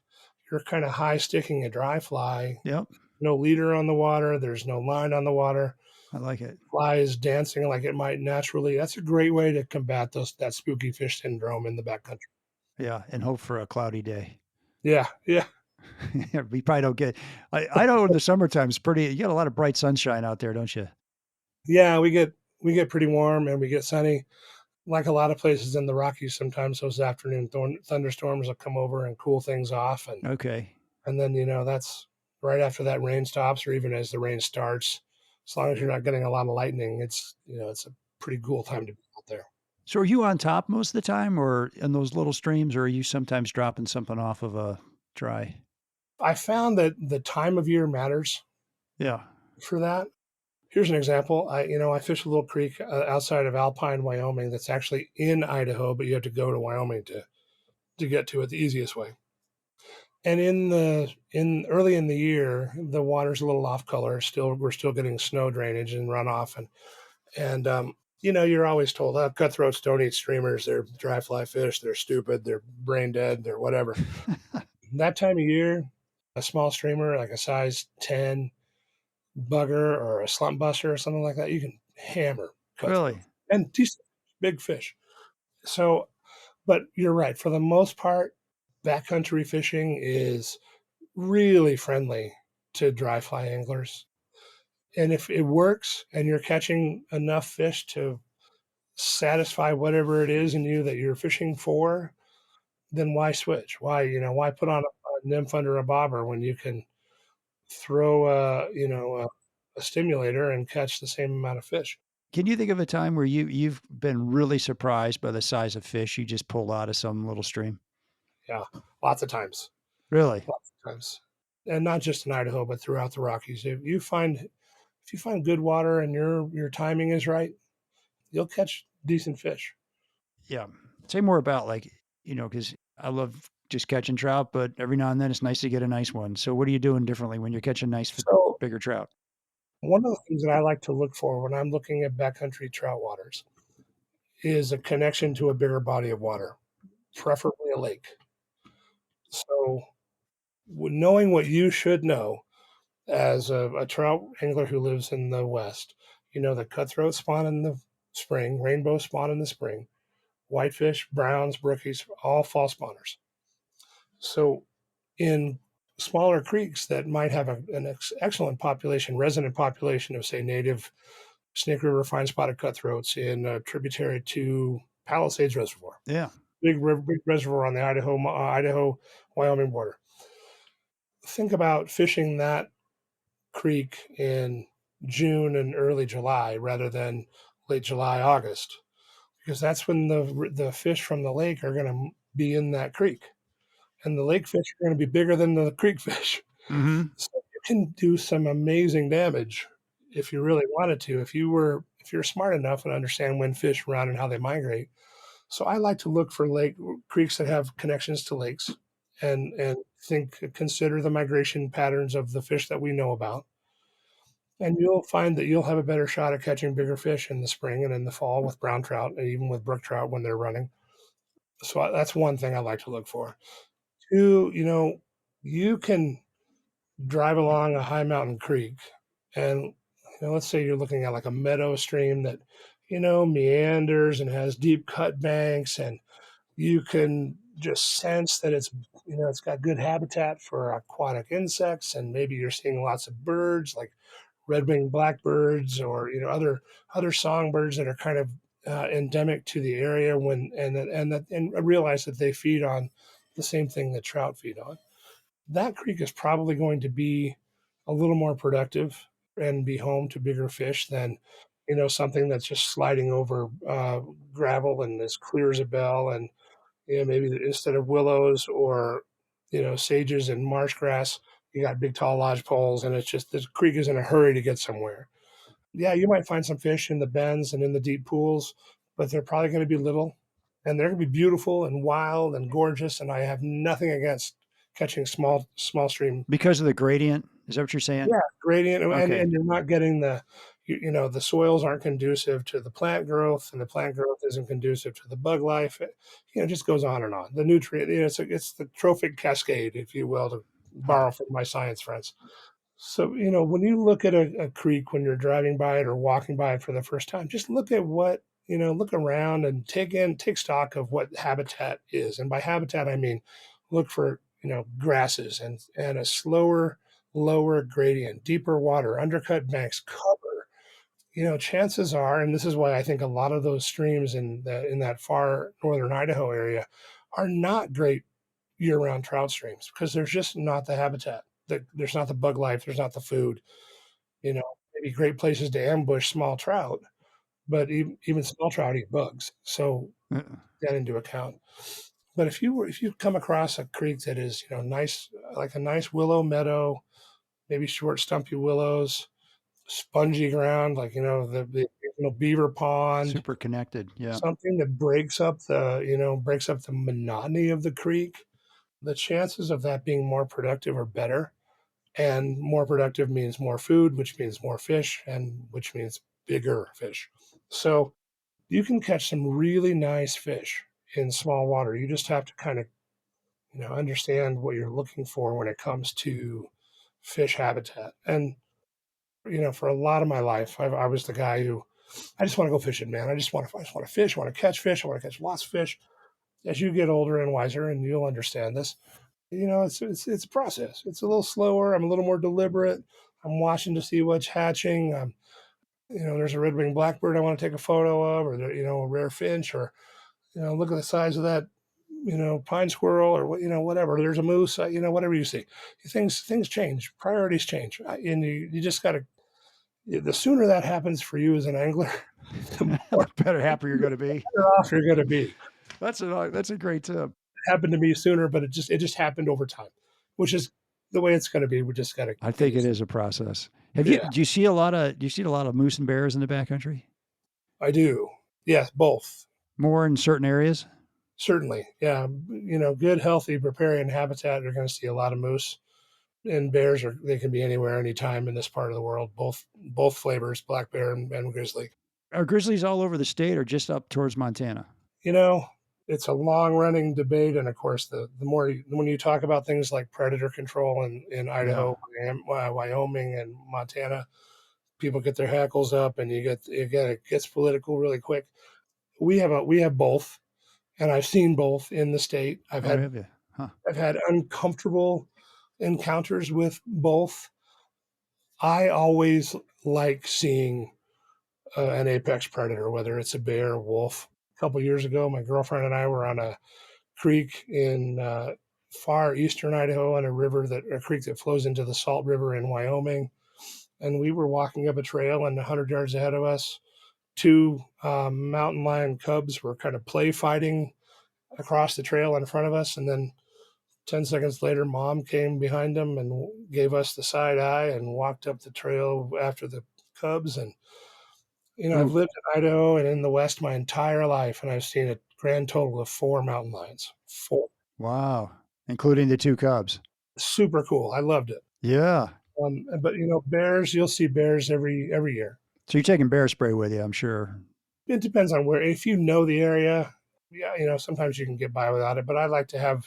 you're kind of high sticking a dry fly. Yep. No leader on the water. There's no line on the water. I like it. Fly is dancing like it might naturally. That's a great way to combat that spooky fish syndrome in the backcountry. Yeah, and hope for a cloudy day. Yeah. We probably don't get. I know in the summertime it's pretty. You get a lot of bright sunshine out there, don't you? Yeah, we get we get pretty warm and we get sunny. Like a lot of places in the Rockies, sometimes those afternoon thunderstorms will come over and cool things off, Okay. and then that's right after that rain stops, or even as the rain starts. As long as you're not getting a lot of lightning, it's a pretty cool time to be out there. So are you on top most of the time or in those little streams, or are you sometimes dropping something off of a dry? I found that the time of year matters Yeah. for that. Here's an example. I fish a little creek outside of Alpine, Wyoming. That's actually in Idaho, but you have to go to Wyoming to get to it the easiest way. And in early in the year, the water's a little off color. We're still getting snow drainage and runoff, and you're always told, oh, cutthroats don't eat streamers. They're dry fly fish. They're stupid. They're brain dead. They're whatever. That time of year, a small streamer like a size 10 bugger or a slump buster or something like that, you can hammer cutthroat Really? and decent big fish. So, but you're right. For the most part, backcountry fishing is really friendly to dry fly anglers. And if it works and you're catching enough fish to satisfy whatever it is in you that you're fishing for, then why switch? Why put on a nymph under a bobber when you can throw a stimulator and catch the same amount of fish? Can you think of a time where you've been really surprised by the size of fish you just pulled out of some little stream? Yeah, lots of times, Really? lots of times, and not just in Idaho, but throughout the Rockies. If you find good water and your timing is right, you'll catch decent fish. Yeah. Say more about like, because I love just catching trout, but every now and then it's nice to get a nice one. So what are you doing differently when you're catching So bigger trout? one of the things that I like to look for when I'm looking at backcountry trout waters is a connection to a bigger body of water, preferably a lake. So knowing what you should know as a trout angler who lives in the West, the cutthroat spawn in the spring, rainbow spawn in the spring, whitefish, browns, brookies, all fall spawners. So in smaller creeks that might have an excellent population, resident population of, say, native Snake River fine spotted cutthroats in a tributary to Palisades Reservoir, Yeah. big river, big reservoir on the Idaho Wyoming border. Think about fishing that creek in June and early July rather than late July, August, because that's when the fish from the lake are going to be in that creek, and the lake fish are going to be bigger than the creek fish. Mm-hmm. So you can do some amazing damage if you really wanted to, if you're smart enough and understand when fish run and how they migrate. So I like to look for creeks that have connections to lakes and consider the migration patterns of the fish that we know about. And you'll find that you'll have a better shot at catching bigger fish in the spring and in the fall with brown trout and even with brook trout when they're running. So that's one thing I like to look for. Two, you can drive along a high mountain creek and let's say you're looking at like a meadow stream that meanders and has deep cut banks, and you can just sense that it's got good habitat for aquatic insects, and maybe you're seeing lots of birds like red-winged blackbirds or other songbirds that are kind of endemic to the area, and realize that they feed on the same thing that trout feed on. That creek is probably going to be a little more productive and be home to bigger fish than something that's just sliding over gravel and as clear as a bell, and maybe instead of willows or sages and marsh grass, you got big tall lodge poles, and it's just the creek is in a hurry to get somewhere. Yeah, you might find some fish in the bends and in the deep pools, but they're probably going to be little, and they're going to be beautiful and wild and gorgeous. And I have nothing against catching small stream. Because of the gradient? Is that what you're saying? Yeah, gradient, and Okay. and you're not getting the soils aren't conducive to the plant growth, and the plant growth isn't conducive to the bug life. It just goes on and on. The nutrient, it's the trophic cascade, if you will, to borrow from my science friends. So, when you look at a creek, when you're driving by it or walking by it for the first time, just look at look around and take stock of what habitat is. And by habitat, I mean, look for, grasses and a slower, lower gradient, deeper water, undercut banks, cover, chances are, and this is why I think a lot of those streams in that far northern Idaho area are not great year-round trout streams because there's just not the habitat. There's not the bug life. There's not the food. Maybe great places to ambush small trout, but even small trout eat bugs. So Uh, that into account. But if you come across a creek that is nice, like a nice willow meadow, maybe short stumpy willows, spongy ground, like the beaver pond, Super connected. Yeah. something that breaks up the monotony of the creek, the chances of that being more productive are better. And more productive means more food, which means more fish, and which means bigger fish. So you can catch some really nice fish in small water. You just have to kind of understand what you're looking for when it comes to fish habitat. And for a lot of my life, I was the guy who I just want to go fishing, man. I just want to fish. I want to catch fish. I want to catch lots of fish. As you get older and wiser, and you'll understand this, it's a process. It's a little slower. I'm a little more deliberate. I'm watching to see what's hatching. There's a red-winged blackbird I want to take a photo of, or a rare finch, or look at the size of that, pine squirrel, or whatever. There's a moose, whatever you see. Things change. Priorities change, and you just got to. The sooner that happens for you as an angler, the more Better happier you're going to be. off you're going to be. That's a great tip. It happened to me sooner, but it just happened over time, which is the way it's going to be. We just got to. I think it is a process. Yeah. Do you see a lot of moose and bears in the backcountry? I do. Yes, both. More in certain areas? Certainly. Yeah. Good, healthy riparian habitat, you're going to see a lot of moose. And bears they can be anywhere, anytime in this part of the world, both flavors, black bear and grizzly. Are grizzlies all over the state or just up towards Montana? It's a long running debate. And of course, the more when you talk about things like predator control in Idaho, Wyoming, and Montana, people get their hackles up, and it gets political really quick. We have both, and I've seen both in the state. I've had uncomfortable encounters with both. I always like seeing an apex predator, whether it's a bear or wolf. A couple of years ago, my girlfriend and I were on a creek in far eastern Idaho, on a creek that flows into the Salt River in Wyoming, and we were walking up a trail, and 100 yards ahead of us, two mountain lion cubs were kind of play fighting across the trail in front of us, and then 10 seconds later, Mom came behind them and gave us the side eye and walked up the trail after the cubs. And I've lived in Idaho and in the West my entire life, and I've seen a grand total of 4 mountain lions. 4. Wow. Including the 2 cubs. Super cool. I loved it. Yeah. But bears, you'll see bears every year. So you're taking bear spray with you, I'm sure. It depends on where. If you know the area, yeah, sometimes you can get by without it. But I like to have,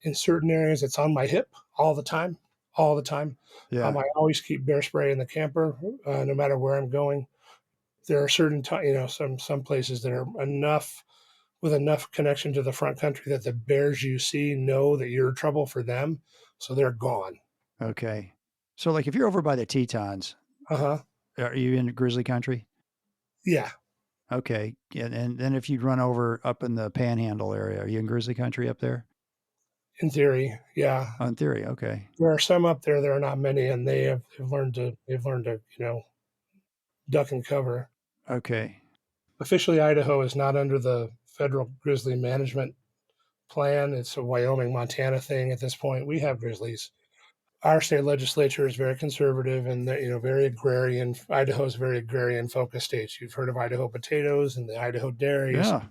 in certain areas, it's on my hip all the time. Yeah. I always keep bear spray in the camper, no matter where I'm going. There are certain some places that are with enough connection to the front country that the bears you see know that you're trouble for them, so they're gone. Okay. So like if you're over by the Tetons, are you in grizzly country? Yeah. Okay. And then if you run over up in the Panhandle area, are you in grizzly country up there? In theory, yeah. In theory, okay. There are some up there. There are not many, and they've learned to duck and cover. Okay. Officially, Idaho is not under the federal grizzly management plan. It's a Wyoming, Montana thing at this point. We have grizzlies. Our state legislature is very conservative and very agrarian. Idaho is a very agrarian focused state. You've heard of Idaho potatoes and the Idaho dairies. Yeah.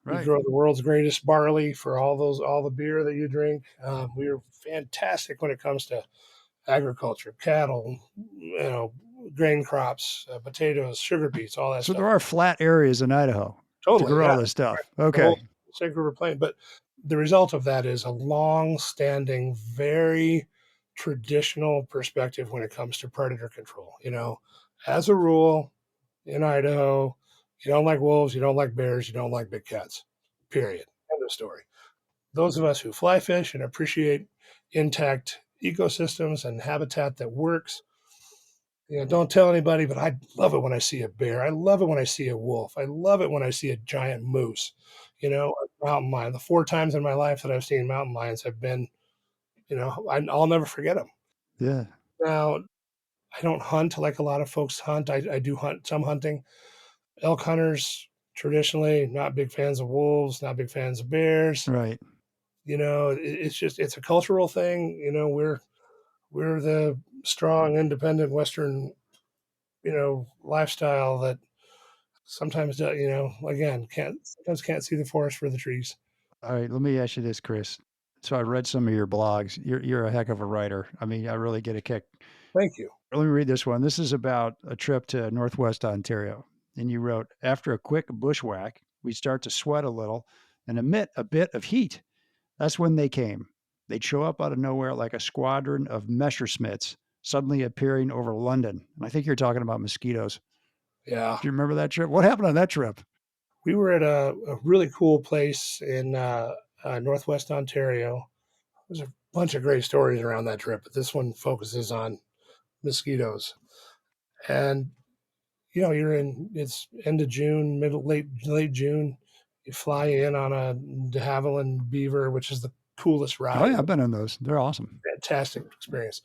Right. We grow the world's greatest barley for all the beer that you drink. We are fantastic when it comes to agriculture, cattle, grain crops, potatoes, sugar beets, all that So stuff. there are flat areas in Idaho to grow all this stuff. Right. Okay. Sacred River Plain. But the result of that is a long-standing, very traditional perspective when it comes to predator control. As a rule, in Idaho, you don't like wolves, you don't like bears, you don't like big cats. Period. End of story. Those of us who fly fish and appreciate intact ecosystems and habitat that works, don't tell anybody, but I love it when I see a bear. I love it when I see a wolf. I love it when I see a giant moose, a mountain lion. The 4 times in my life that I've seen mountain lions have been, I'll never forget them. Yeah. Now, I don't hunt like a lot of folks hunt. I do hunt some hunting. Elk hunters, traditionally, not big fans of wolves, not big fans of bears. Right. It's a cultural thing. We're the strong, independent Western, lifestyle that sometimes, again, can't see the forest for the trees. All right. Let me ask you this, Chris. So I read some of your blogs. You're a heck of a writer. I mean, I really get a kick. Thank you. Let me read this one. This is about a trip to Northwest Ontario. And you wrote, after a quick bushwhack, we start to sweat a little and emit a bit of heat. That's when they came. They'd show up out of nowhere like a squadron of Messerschmitts suddenly appearing over London. And I think you're talking about mosquitoes. Yeah. Do you remember that trip? What happened on that trip? We were at a really cool place in Northwest Ontario. There's a bunch of great stories around that trip, but this one focuses on mosquitoes. And it's end of June, late June. You fly in on a de Havilland Beaver, which is the coolest ride. Oh, yeah, I've been on those. They're awesome. Fantastic experience.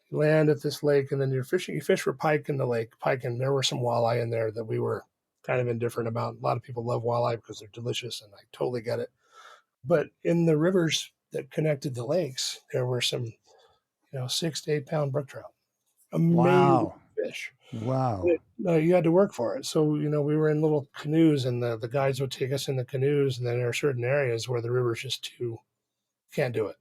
You land at this lake, and then you're fishing. You fish for pike in the lake. Pike, and there were some walleye in there that we were kind of indifferent about. A lot of people love walleye because they're delicious, and I totally get it. But in the rivers that connected the lakes, there were some, 6 to 8 pound brook trout. Amazing Wow. fish. Wow. You had to work for it. So, we were in little canoes, and the guides would take us in the canoes, and then there are certain areas where the river's just can't do it.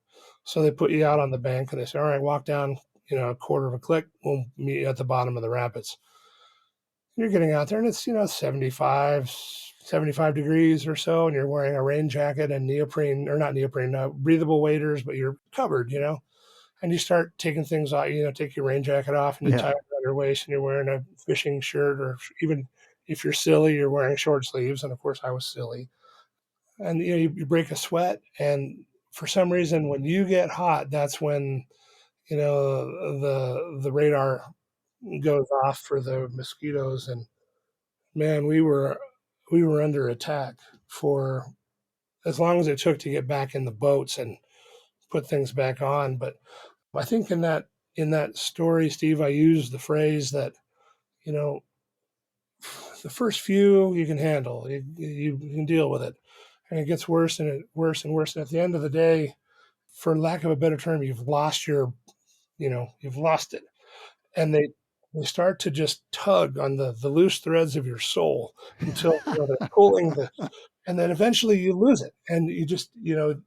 So they put you out on the bank, and they say, all right, walk down, a quarter of a click. We'll meet you at the bottom of the rapids. You're getting out there, and it's, 75 degrees or so, and you're wearing a rain jacket and breathable waders, but you're covered, and you start taking things out, take your rain jacket off and you tie it around your waist, and you're wearing a fishing shirt, or even if you're silly, you're wearing short sleeves. And of course I was silly. And you break a sweat, and for some reason when you get hot, that's when the radar goes off for the mosquitoes. And man, we were under attack for as long as it took to get back in the boats and put things back on. But I think in that story, Steve, I used the phrase that, the first few you can handle, you can deal with it, and it gets worse and worse and worse. And at the end of the day, for lack of a better term, you've lost it, and they start to just tug on the loose threads of your soul until they're pulling and then eventually you lose it, and you just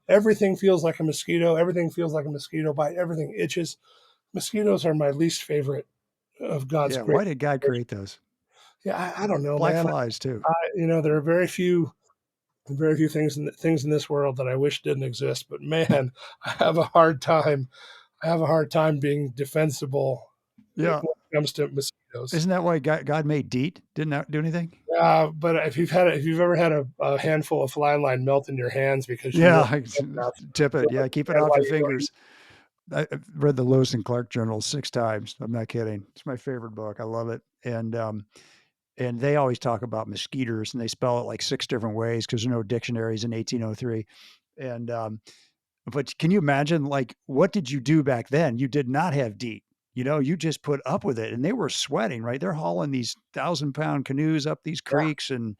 everything feels like a mosquito. Everything feels like a mosquito bite. Everything itches. Mosquitoes are my least favorite of God's Yeah. creation. Why did God create those? Yeah, I don't know, Black man. flies too. There are very few things in this world that I wish didn't exist. But man, I have a hard time. Being defensible when Yeah. it comes to mosquitoes. Isn't that why God made DEET? Didn't that do anything? But if you've ever had a handful of fly line melt in your hands because Tip it. Yeah, keep it off your fingers. I've read the Lewis and Clark Journal 6 times. I'm not kidding. It's my favorite book. I love it. And they always talk about mosquitoes, and they spell it like 6 different ways because there are no dictionaries in 1803. And but can you imagine, like, what did you do back then? You did not have DEET. You just put up with it, and they were sweating, right? They're hauling these 1,000-pound canoes up these creeks, and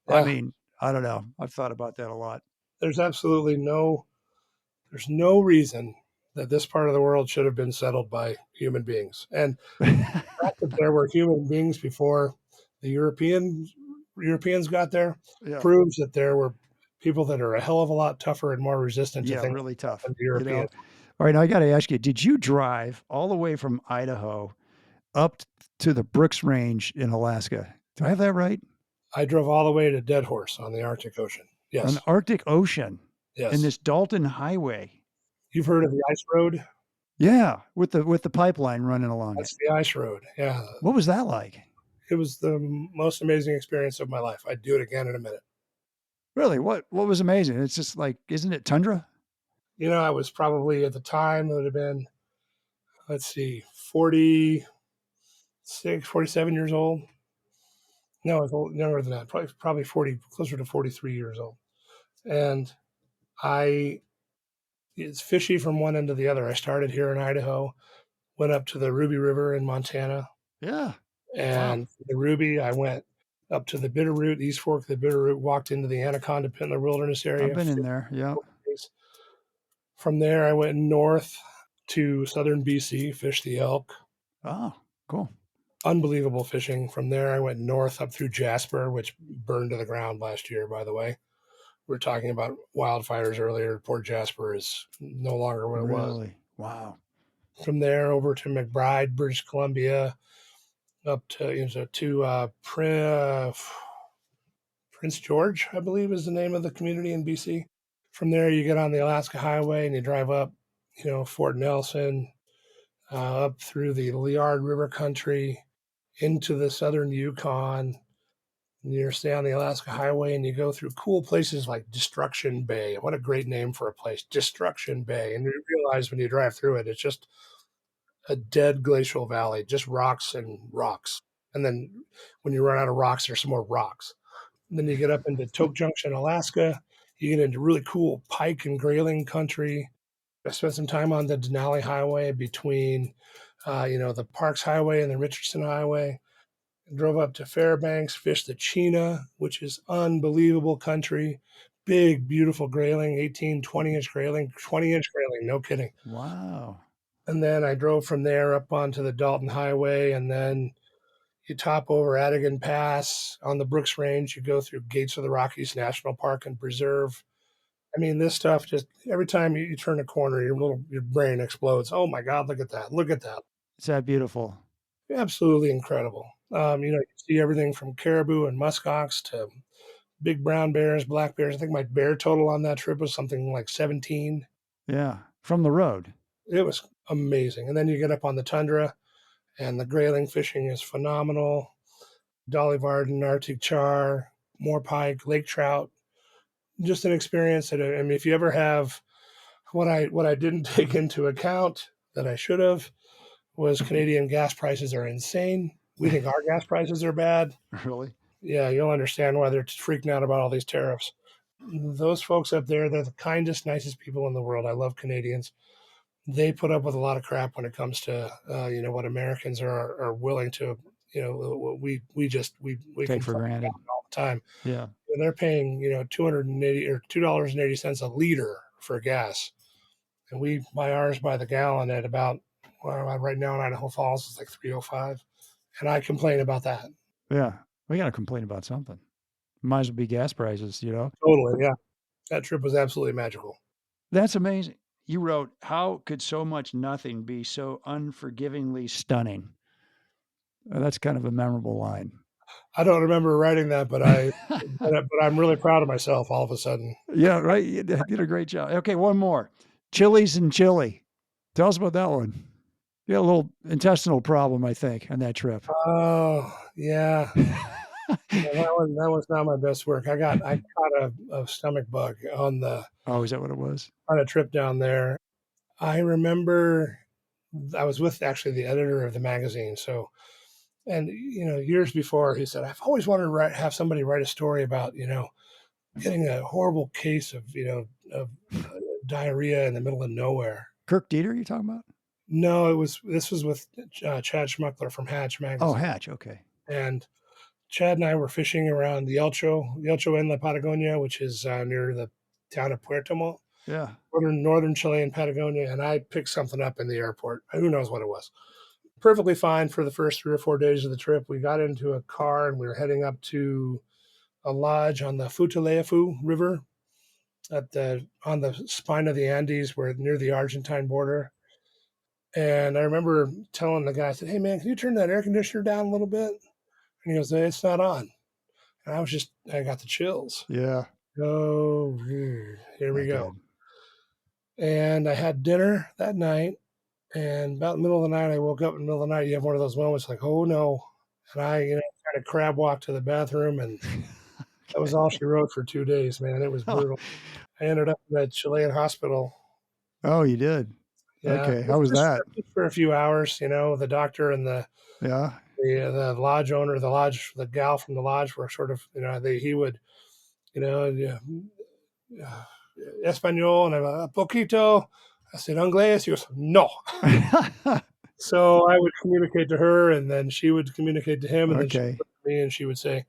I mean, I don't know. I've thought about that a lot. There's absolutely there's no reason that this part of the world should have been settled by human beings. And the fact that there were human beings before the Europeans got there proves that there were people that are a hell of a lot tougher and more resistant to things. Really tough. Than the Europeans. All right, now I got to ask you, did you drive all the way from Idaho up to the Brooks Range in Alaska? Do I have that right? I drove all the way to Dead Horse on the Arctic Ocean. Yes. On the Arctic Ocean. Yes. In this Dalton Highway. You've heard of the ice road? Yeah, with the pipeline running along That's the ice road. Yeah. What was that like? It was the most amazing experience of my life. I'd do it again in a minute. Really? What was amazing? It's just like, isn't it tundra? I was probably at the time, it would have been, let's see, 40, 47 years old. No, I was younger than that. Probably 40, closer to 43 years old. And it's fishy from one end to the other. I started here in Idaho, went up to the Ruby River in Montana, Yeah. and the Ruby, I went up to the Bitterroot, East Fork of the Bitterroot, walked into the Anaconda Pintler Wilderness area. I've been in there. Yeah. From there, I went north to southern BC, fished the elk. Oh, cool. Unbelievable fishing. From there, I went north up through Jasper, which burned to the ground last year, by the way. We were talking about wildfires earlier. Port Jasper is no longer what it was. Really? Wow. From there over to McBride, British Columbia, up to Prince George, I believe is the name of the community in BC. From there, you get on the Alaska Highway and you drive up, Fort Nelson, up through the Liard River country into the southern Yukon. And you stay on the Alaska Highway and you go through cool places like Destruction Bay. What a great name for a place, Destruction Bay. And you realize when you drive through it, it's just a dead glacial valley, just rocks and rocks. And then when you run out of rocks, there's some more rocks. And then you get up into Toke Junction, Alaska. You get into really cool pike and grayling country. I spent some time on the Denali Highway between, the Parks Highway and the Richardson Highway. Drove up to Fairbanks, fished the Chena, which is unbelievable country. Big, beautiful grayling, 18, 20-inch grayling, 20-inch grayling, no kidding. Wow. And then I drove from there up onto the Dalton Highway, and then you top over Adigan Pass on the Brooks Range. You go through Gates of the Rockies National Park and Preserve. I mean, this stuff just every time you turn a corner, your brain explodes. Oh my God, look at that! Look at that! Is that beautiful? Absolutely incredible. You see everything from caribou and muskox to big brown bears, black bears. I think my bear total on that trip was something like 17. Yeah. From the road. It was amazing. And then you get up on the tundra, and the grayling fishing is phenomenal. Dolly Varden, Arctic char, more pike, lake trout. Just an experience that, I mean, if you ever have what I didn't take into account that I should have was Canadian gas prices are insane. We think our gas prices are bad. Really? Yeah, you'll understand why they're freaking out about all these tariffs. Those folks up there, they're the kindest, nicest people in the world. I love Canadians. They put up with a lot of crap when it comes to what Americans are willing to we Take for granted all the time. Yeah. And they're paying $280 or $2.80 a liter for gas, and we buy ours by the gallon at about right now in Idaho Falls it's like $3.05, and I complain about that. Yeah, we got to complain about something. Might as well be gas prices, Totally, yeah. That trip was absolutely magical. That's amazing. You wrote, "How could so much nothing be so unforgivingly stunning?" That's kind of a memorable line. I don't remember writing that, but but I'm really proud of myself all of a sudden. Yeah, right. You did a great job. Okay, one more. Chilies and Chile. Tell us about that one. You had a little intestinal problem, I think, on that trip. Oh, yeah. That was not my best work. I caught a stomach bug on is that what it was? On a trip down there. I remember I was with actually the editor of the magazine. So, and years before, he said, I've always wanted to have somebody write a story about getting a horrible case of diarrhea in the middle of nowhere. Kirk Dieter, you talking about? No, this was with Chad Schmuckler from Hatch magazine. Oh, Hatch, okay. And Chad and I were fishing around the Elcho Inlet, Patagonia, which is near the town of Puerto Montt. Yeah. Northern Chilean Patagonia, and I picked something up in the airport. Who knows what it was. Perfectly fine for the first 3 or 4 days of the trip. We got into a car and we were heading up to a lodge on the Futaleufú River on the spine of the Andes, where near the Argentine border. And I remember telling the guy, I said, "Hey man, can you turn that air conditioner down a little bit?" And he goes, "It's not on." And I got the chills. Yeah. Oh, here we go. And I had dinner that night. And about the middle of the night, I woke up in the middle of the night. You have one of those moments like, oh no. And I, kind of crab walked to the bathroom, and that was all she wrote for 2 days, man. It was brutal. I ended up in a Chilean hospital. Oh, you did? Yeah. Okay. How was that? For a few hours, the doctor and the the lodge owner, the gal from the lodge were sort of, he would, yeah, Espanol, and I'm poquito. I said, Inglés. He goes, no. So I would communicate to her, and then she would communicate to him, and then she would Okay. look at me and she would say,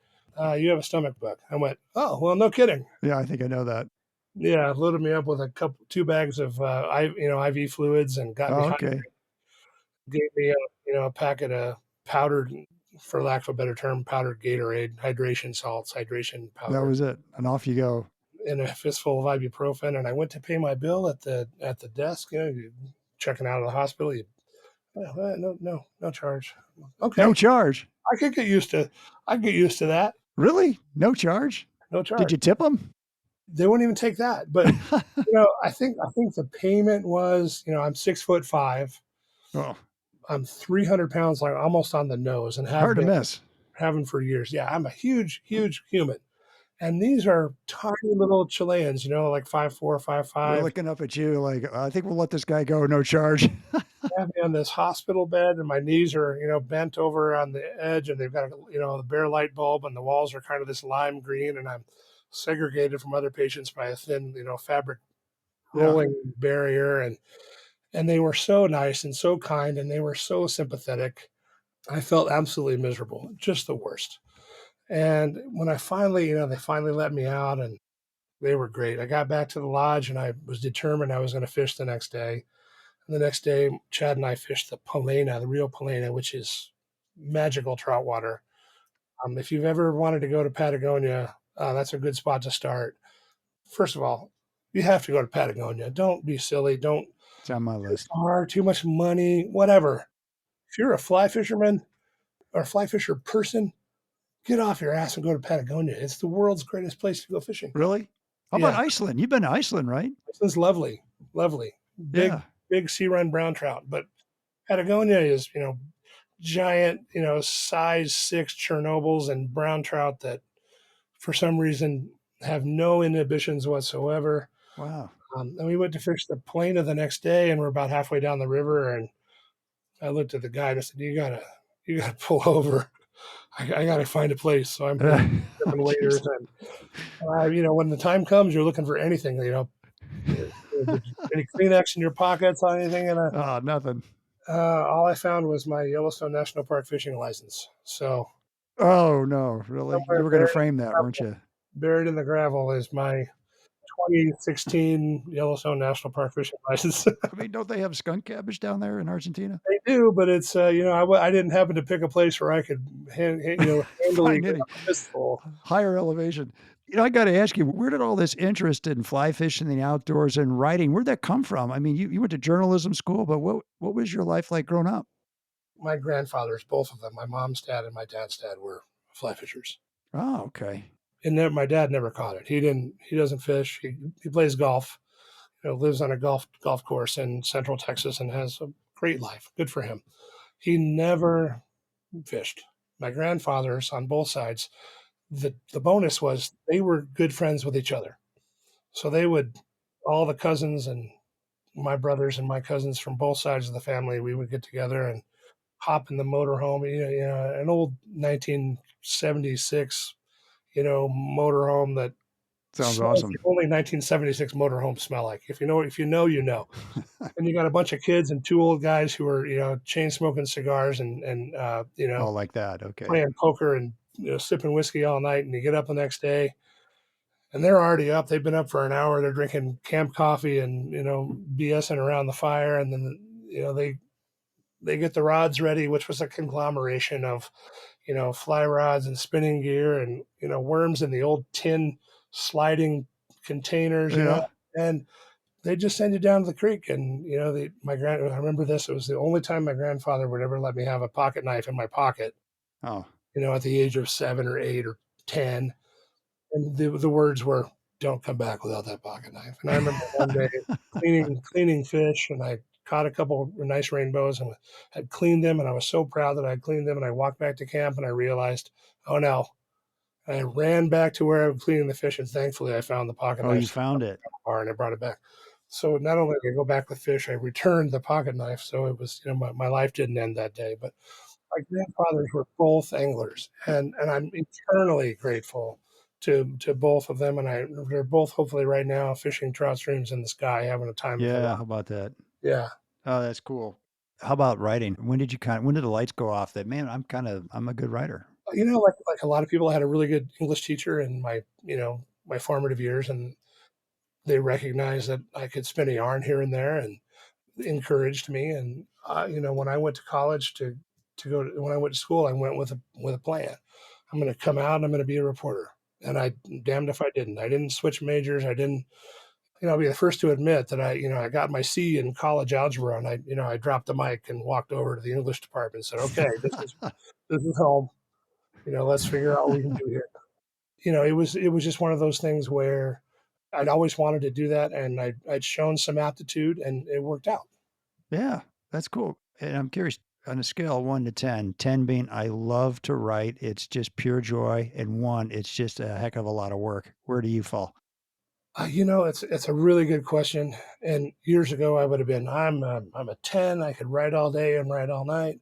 you have a stomach bug. I went, oh, well, no kidding. Yeah, I think I know that. Yeah, loaded me up with two bags of, IV fluids and got me Oh, okay. gave me a packet of powdered, for lack of a better term, powdered Gatorade, hydration salts, hydration That powder, was it. And off you go. and a fistful of ibuprofen. And I went to pay my bill at the desk. You checking out of the hospital. No charge. Okay, No charge. I could get used to. That. Really? No charge? No charge. Did you tip them? They wouldn't even take that. But I think the payment was, I'm 6'5". Oh, I'm 300 pounds, like almost on the nose, and hard to miss. having for years. Yeah, I'm a huge human. And these are tiny little Chileans, like 5'4", They're 5'5". looking up at you like, I think we'll let this guy go. No charge. Have me on this hospital bed, and my knees are, bent over on the edge, and they've got, the bare light bulb, and the walls are kind of this lime green, and I'm segregated from other patients by a thin, fabric rolling barrier. And they were so nice and so kind, and they were so sympathetic. I felt absolutely miserable, just the worst. And when I finally, they finally let me out, and they were great. I got back to the lodge, and I was determined I was going to fish the next day. And the next day, Chad and I fished the Palena, the real Palena, which is magical trout water. If you've ever wanted to go to Patagonia, that's a good spot to start. First of all, you have to go to Patagonia. Don't be silly. Don't. It's on my list. Far, too much money, whatever. If you're a fly fisherman or a fly fisher person, get off your ass and go to Patagonia. It's the world's greatest place to go fishing. Really? How about Iceland? You've been to Iceland, right? Iceland's lovely. Big sea run brown trout. But Patagonia is, giant, size 6 Chernobyls and brown trout that for some reason have no inhibitions whatsoever. Wow. And we went to fish the Palena the next day, and we're about halfway down the river, and I looked at the guide and I said, you gotta pull over. I gotta find a place. So I'm different waders, and when the time comes, you're looking for anything. Any Kleenex in your pockets, anything? And nothing. All I found was my Yellowstone National Park fishing license. So. Oh no, really? You were going to frame that, weren't you? Buried in the gravel is my 2016 Yellowstone National Park fishing license. I mean, don't they have skunk cabbage down there in Argentina? They do, but it's I didn't happen to pick a place where I could handily get a fistful. Higher elevation. I got to ask you, where did all this interest in fly fishing, the outdoors, and writing, where'd that come from? I mean, you went to journalism school, but what was your life like growing up? My grandfathers, both of them, my mom's dad and my dad's dad, were fly fishers. Oh, okay. And my dad never caught it. He doesn't fish. He plays golf. Lives on a golf course in Central Texas and has a great life. Good for him. He never fished. My grandfathers on both sides, the bonus was they were good friends with each other. So they would, all the cousins and my brothers and my cousins from both sides of the family, we would get together and hop in the motorhome, an old 1976, motorhome that sounds awesome. Only 1976 motorhomes smell like. If you know, you know. And you got a bunch of kids and 2 old guys who are, chain smoking cigars and oh, like that. Okay. Playing poker and sipping whiskey all night. And you get up the next day, and they're already up. They've been up for an hour. They're drinking camp coffee and BSing around the fire, and then they get the rods ready, which was a conglomeration of fly rods and spinning gear and worms in the old tin sliding containers, and they just send you down to the creek. And I remember this. It was the only time my grandfather would ever let me have a pocket knife in my pocket. Oh, at the age of 7 or 8 or 10, and the words were, "Don't come back without that pocket knife." And I remember one day cleaning fish, and I caught a couple of nice rainbows and had cleaned them, and I was so proud that I had cleaned them. And I walked back to camp, and I realized, oh no. I ran back to where I was cleaning the fish, and thankfully I found the pocket knife. Oh, you found it. And I brought it back. So not only did I go back with fish, I returned the pocket knife. So it was, my life didn't end that day. But my grandfathers were both anglers, and I'm eternally grateful to both of them. And they're both hopefully right now fishing trout streams in the sky, having a time of their Yeah, life. how about that? Yeah. Oh, that's cool. How about writing? When did the lights go off that, man, I'm a good writer? Like a lot of people, I had a really good English teacher in my formative years, and they recognized that I could spin a yarn here and there, and encouraged me. And when I went to college when I went to school, I went with a plan. I'm going to come out and I'm going to be a reporter. And I damned if I didn't. I didn't switch majors. I didn't. I'll be the first to admit that I got my C in college algebra, and I dropped the mic and walked over to the English department and said, "Okay, this is home. Let's figure out what we can do here." It was just one of those things where I'd always wanted to do that, and I'd shown some aptitude, and it worked out. Yeah, that's cool. And I'm curious, on a scale of 1 to 10, 10 being I love to write, it's just pure joy, and 1, it's just a heck of a lot of work. Where do you fall? It's a really good question. And years ago, I would have been I'm a 10. I could write all day and write all night.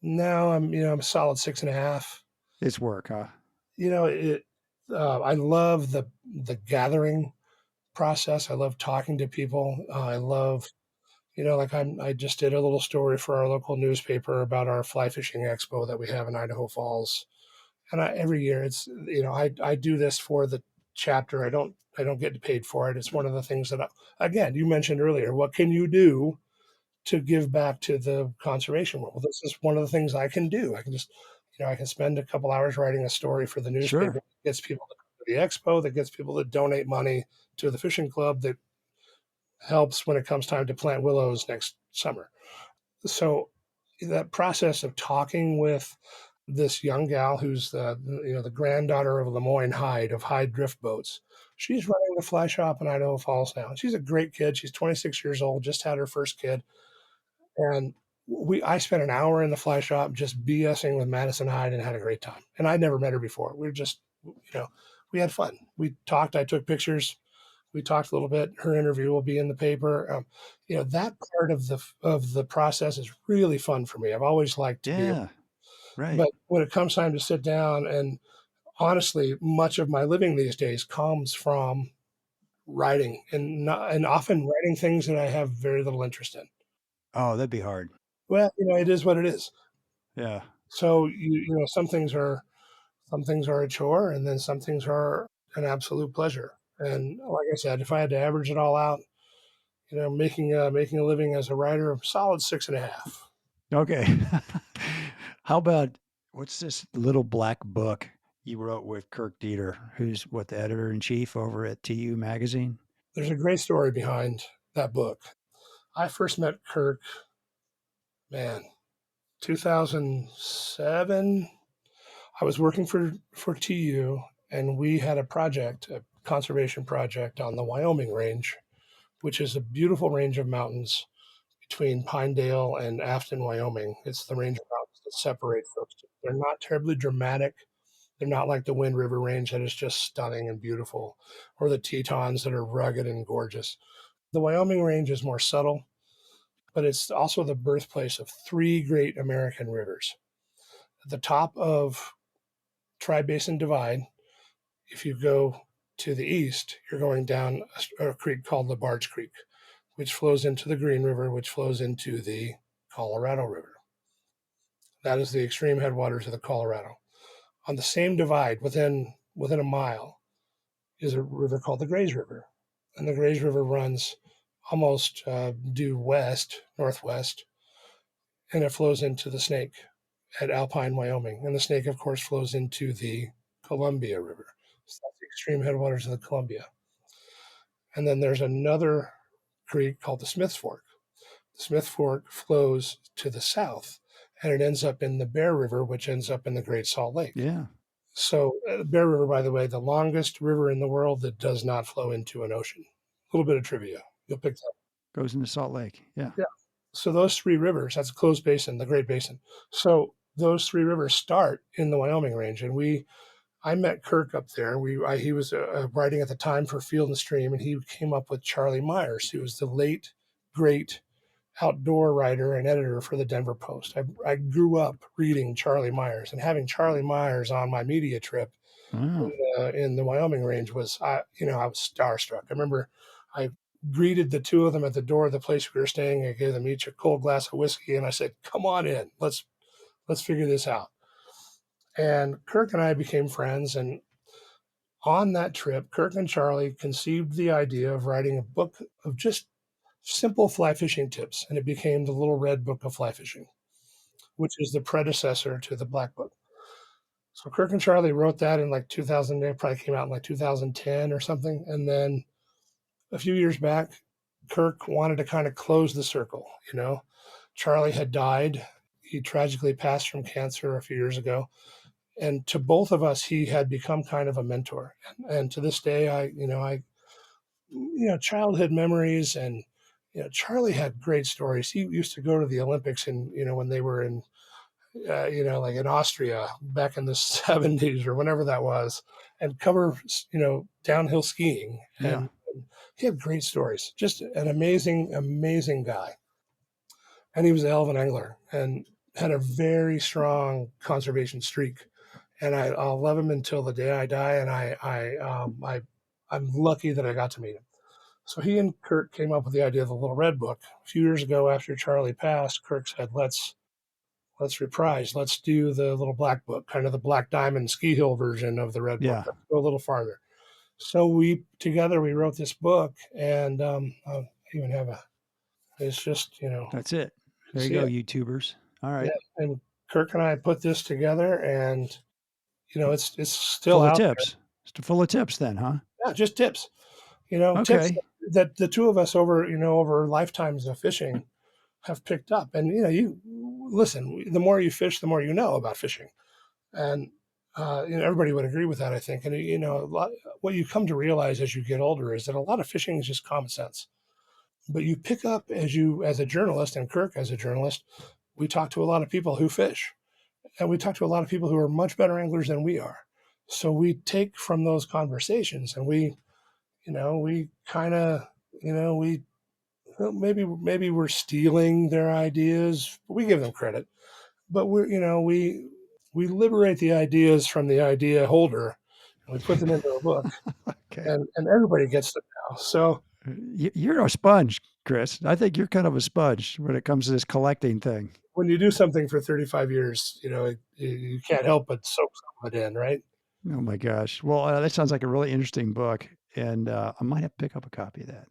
Now I'm a solid 6.5. It's work, huh? It. I love the gathering process. I love talking to people. I love like I just did a little story for our local newspaper about our fly fishing expo that we have in Idaho Falls. And every year I do this for the chapter. I don't get paid for it. It's one of the things that again, you mentioned earlier, what can you do to give back to the conservation world? Well, this is one of the things I can do. I can just, I can spend a couple hours writing a story for the newspaper Sure. that gets people to come to the expo, that gets people to donate money to the fishing club, that helps when it comes time to plant willows next summer. So that process of talking with this young gal who's the granddaughter of Lemoyne Hyde of Hyde Drift Boats. She's running the fly shop in Idaho Falls now. She's a great kid. She's 26 years old, just had her first kid. And I spent an hour in the fly shop just BSing with Madison Hyde and had a great time. And I'd never met her before. We were just, we had fun. We talked. I took pictures. We talked a little bit. Her interview will be in the paper. That part of the process is really fun for me. I've always liked to be able. Yeah, right. But when it comes time to sit down, and honestly, much of my living these days comes from writing, and often writing things that I have very little interest in. Oh, that'd be hard. Well, it is what it is. Yeah. So some things are a chore, and then some things are an absolute pleasure. And like I said, if I had to average it all out, making a living as a writer, a solid 6.5. Okay. How about what's this little black book you wrote with Kirk Dieter, who's the editor in chief over at TU Magazine? There's a great story behind that book. I first met Kirk, man, 2007. I was working for TU, and we had a conservation project on the Wyoming Range, which is a beautiful range of mountains between Pinedale and Afton, Wyoming. It's the range of mountains that separate those two. They're not terribly dramatic. They're not like the Wind River Range that is just stunning and beautiful, or the Tetons that are rugged and gorgeous. The Wyoming Range is more subtle, but it's also the birthplace of three great American rivers. At the top of Tri-Basin Divide, if you go to the east, you're going down a creek called LaBarge Creek, which flows into the Green River, which flows into the Colorado River. That is the extreme headwaters of the Colorado. On the same divide, within a mile, is a river called the Grays River, and the Grays River runs almost due northwest, and it flows into the Snake at Alpine, Wyoming. And the Snake, of course, flows into the Columbia River. So that's the extreme headwaters of the Columbia. And then there's another creek called the Smiths Fork. The Smith Fork flows to the south, and it ends up in the Bear River, which ends up in the Great Salt Lake. Yeah. So, Bear River, by the way, the longest river in the world that does not flow into an ocean. A little bit of trivia. You'll pick that up. Goes into Salt Lake. Yeah. Yeah. So those three rivers, that's a closed basin, the Great Basin. So those three rivers start in the Wyoming Range. And I met Kirk up there. He was writing at the time for Field and Stream, and he came up with Charlie Myers, who was the late, great outdoor writer and editor for the Denver Post. I grew up reading Charlie Myers, and having Charlie Myers on my media trip Oh, in the Wyoming range was, I was starstruck. I remember I greeted the two of them at the door of the place we were staying. I gave them each a cold glass of whiskey, and I said, "Come on in, let's figure this out." And Kirk and I became friends, and on that trip, Kirk and Charlie conceived the idea of writing a book of just simple fly fishing tips, and it became the Little Red Book of Fly Fishing, which is the predecessor to the Black Book. So Kirk and Charlie wrote that in like 2000. It probably came out in like 2010 or something. And then a few years back, Kirk wanted to kind of close the circle. Charlie had died. He tragically passed from cancer a few years ago. And to both of us, he had become kind of a mentor. And to this day, childhood memories, and Charlie had great stories. He used to go to the Olympics, and when they were in like in Austria back in the 70s or whenever that was, and cover downhill skiing. yeah. And he had great stories. Just an amazing, amazing guy. And he was a hell of an angler and had a very strong conservation streak. And I'll love him until the day I die. And I'm lucky that I got to meet him. So he and Kurt came up with the idea of the Little Red Book. A few years ago, after Charlie passed, Kirk said, let's reprise. Let's do the Little Black Book, kind of the Black Diamond ski hill version of the Red Book. Yeah. Let's go a little farther. So we wrote this book, and I even have it's just, That's it. There you go, YouTubers. All right. Yeah, and Kirk and I put this together, and it's still Full of out there. tips. It's full of tips then, huh? Yeah, just tips. Tips Okay. that the two of us over lifetimes of fishing have picked up. And you listen, the more you fish, the more you know about fishing, and everybody would agree with that, I think. And what you come to realize as you get older is that a lot of fishing is just common sense. But you pick up as a journalist, and Kirk as a journalist, we talk to a lot of people who fish, and we talk to a lot of people who are much better anglers than we are. So we take from those conversations, and we kind of, maybe we're stealing their ideas, but we give them credit. But we liberate the ideas from the idea holder, and we put them into a book, Okay. and everybody gets them now. So You're a sponge, Chris. I think you're kind of a sponge when it comes to this collecting thing. when you do something for 35 years, you can't help but soak some of it in, right? Oh my gosh. Well, that sounds like a really interesting book, and I might have to pick up a copy of that.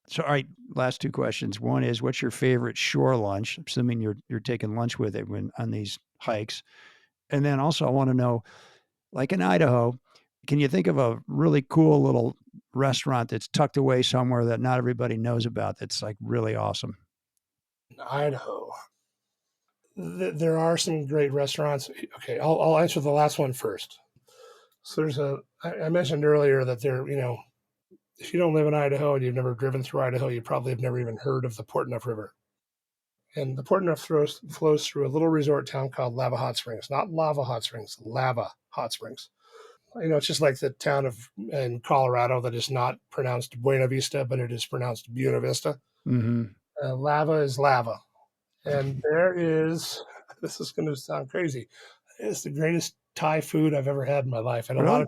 So, all right, last two questions. One is, what's your favorite shore lunch? Assuming you're taking lunch with it when on these hikes. And then also, I want to know, like in Idaho, can you think of a really cool little restaurant that's tucked away somewhere that not everybody knows about that's like really awesome? In Idaho, there are some great restaurants. Okay, I'll answer the last one first. So I mentioned earlier that if you don't live in Idaho and you've never driven through Idaho, you probably have never even heard of the Portneuf River. And the Portneuf flows through a little resort town called Lava Hot Springs, not Lava Hot Springs, Lava Hot Springs. It's just like the town in Colorado that is not pronounced Buena Vista, but it is pronounced Buena Vista. Mm-hmm. Lava is lava. And there is, this is going to sound crazy, it's the greatest Thai food I've ever had in my life. And Really?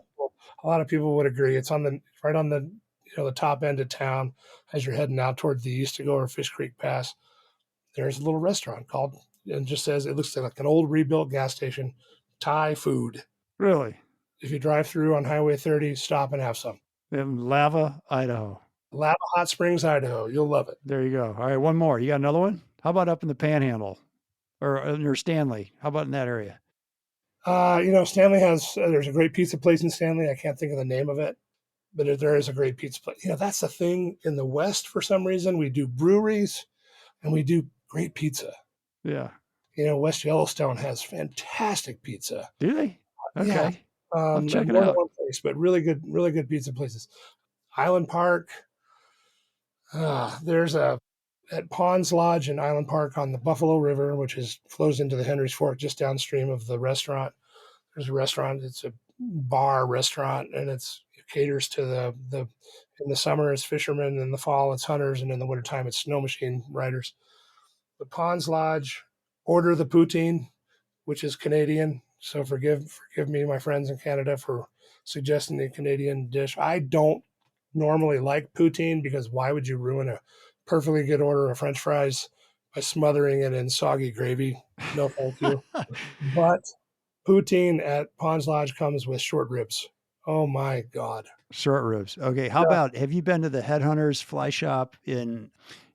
a lot of people would agree. It's right on the top end of town as you're heading out toward the east to go over Fish Creek Pass. There's a little restaurant called, and just says, it looks like an old rebuilt gas station, Thai food. Really? If you drive through on Highway 30, stop and have some. In Lava, Idaho. Lava Hot Springs, Idaho. You'll love it. There you go. All right, one more. You got another one? How about up in the Panhandle or near Stanley? How about in that area? Stanley there's a great pizza place in Stanley. I can't think of the name of it, but there is a great pizza place. That's the thing in the West for some reason. We do breweries and we do great pizza. Yeah. West Yellowstone has fantastic pizza. Do they? Okay. Yeah. I'll check it more than out. one place, but really good pizza places. Island Park. There's at Ponds Lodge in Island Park on the Buffalo River, which flows into the Henry's Fork just downstream of the restaurant. There's a restaurant. It's a bar restaurant, and it caters to in the summer it's fishermen, in the fall it's hunters, and in the wintertime it's snow machine riders. the Ponds Lodge, order the poutine, which is Canadian. So forgive me, my friends in Canada, for suggesting the Canadian dish. I don't normally like poutine because why would you ruin a perfectly good order of French fries by smothering it in soggy gravy? No, thank you. But poutine at Ponds Lodge comes with short ribs. Oh my God. Short ribs. Okay. How Yeah. about, have you been to the Headhunters Fly Shop on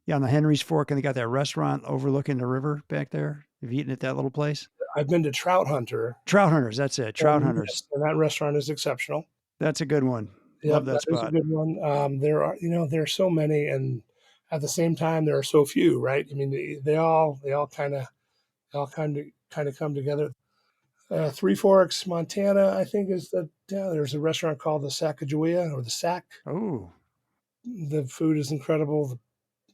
the Henry's Fork, and they got that restaurant overlooking the river back there? Have you eaten at that little place? I've been to Trout Hunter. Trout Hunters. That's it. Trout and Hunters. yes, and that restaurant is exceptional. That's a good one. Yep, Love that that is a spot. good one. There are so many, and at the same time, there are so few, right? I mean, they all kind of come together. Three Forks, Montana, I think there's a restaurant called the Sacagawea or the Sac. Oh, The food is incredible.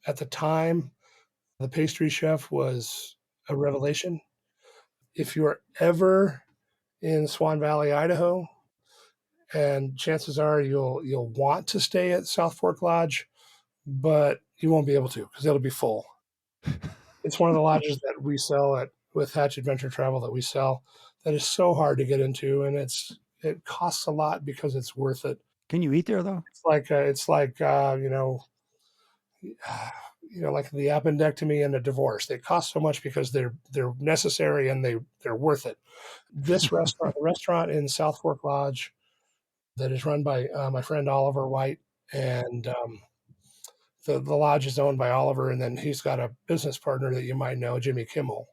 At the time, the pastry chef was a revelation. If you're ever in Swan Valley, Idaho, and chances are you'll want to stay at South Fork Lodge, but you won't be able to because it'll be full. It's one of the lodges that we sell with Hatch Adventure Travel that we sell that is so hard to get into, and it costs a lot because it's worth it. can you eat there though? It's like like the appendectomy and a divorce. They cost so much because they're necessary and they're worth it. This restaurant, the restaurant in South Fork Lodge, that is run by my friend Oliver White, and the lodge is owned by Oliver, and then he's got a business partner that you might know, Jimmy Kimmel.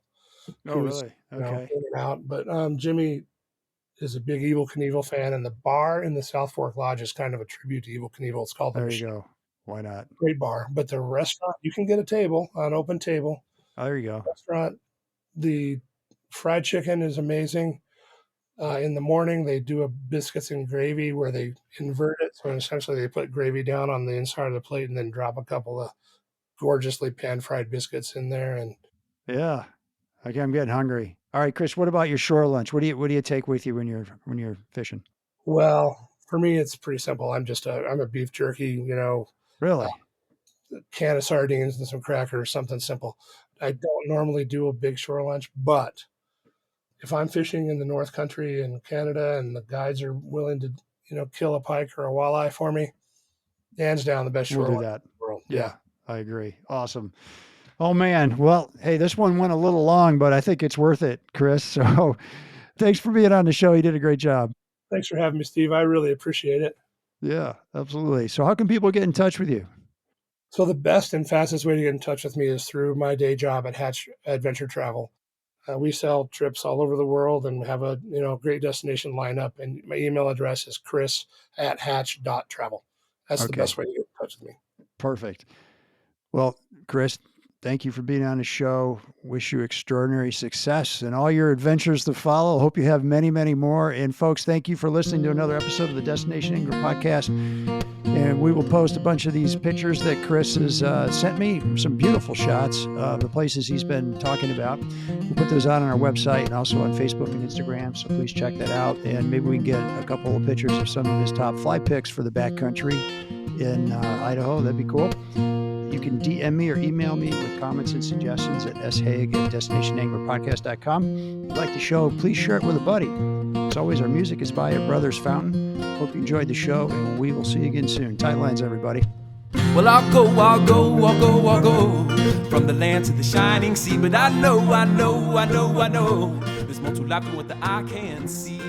Oh, really? Okay. In and out. But Jimmy is a big Evel Knievel fan, and the bar in the South Fork Lodge is kind of a tribute to Evel Knievel. It's called The There you Machine. go. Why not? Great bar. But the restaurant, you can get a table, an open table. Oh, there you go. Restaurant, the fried chicken is amazing. In the morning, they do a biscuits and gravy where they invert it. So essentially, they put gravy down on the inside of the plate and then drop a couple of gorgeously pan-fried biscuits in there. And Yeah. Okay, I'm getting hungry. All right, Chris, what about your shore lunch? What do you take with you when you're fishing? well, for me, it's pretty simple. I'm a beef jerky, Really? can of sardines and some crackers, something simple. I don't normally do a big shore lunch, but if I'm fishing in the North Country in Canada and the guides are willing to, kill a pike or a walleye for me, hands down the best shore We'll do lunch that. in the world. Yeah, I agree. Awesome. Oh man. Well, hey, this one went a little long, but I think it's worth it, Chris. So thanks for being on the show. You did a great job. Thanks for having me, Steve. I really appreciate it. Yeah, absolutely. So how can people get in touch with you? So the best and fastest way to get in touch with me is through my day job at Hatch Adventure Travel. We sell trips all over the world and have a great destination lineup. And my email address is chris@hatch.travel. That's the Okay. best way to get in touch with me. Perfect. Well, Chris, thank you for being on the show. Wish you extraordinary success and all your adventures to follow. Hope you have many, many more. And folks, thank you for listening to another episode of the Destination Angler Podcast. And we will post a bunch of these pictures that Chris has sent me, some beautiful shots of the places he's been talking about. We'll put those out on our website and also on Facebook and Instagram. So please check that out. And maybe we can get a couple of pictures of some of his top fly picks for the backcountry in Idaho. That'd be cool. You can DM me or email me with comments and suggestions at shaig@destinationanglerpodcast.com. If you like the show, please share it with a buddy. As always, our music is by At Brothers Fountain. Hope you enjoyed the show, and we will see you again soon. Tight lines, everybody. Well, I'll go from the land to the shining sea. But I know there's more to life than what the eye can see.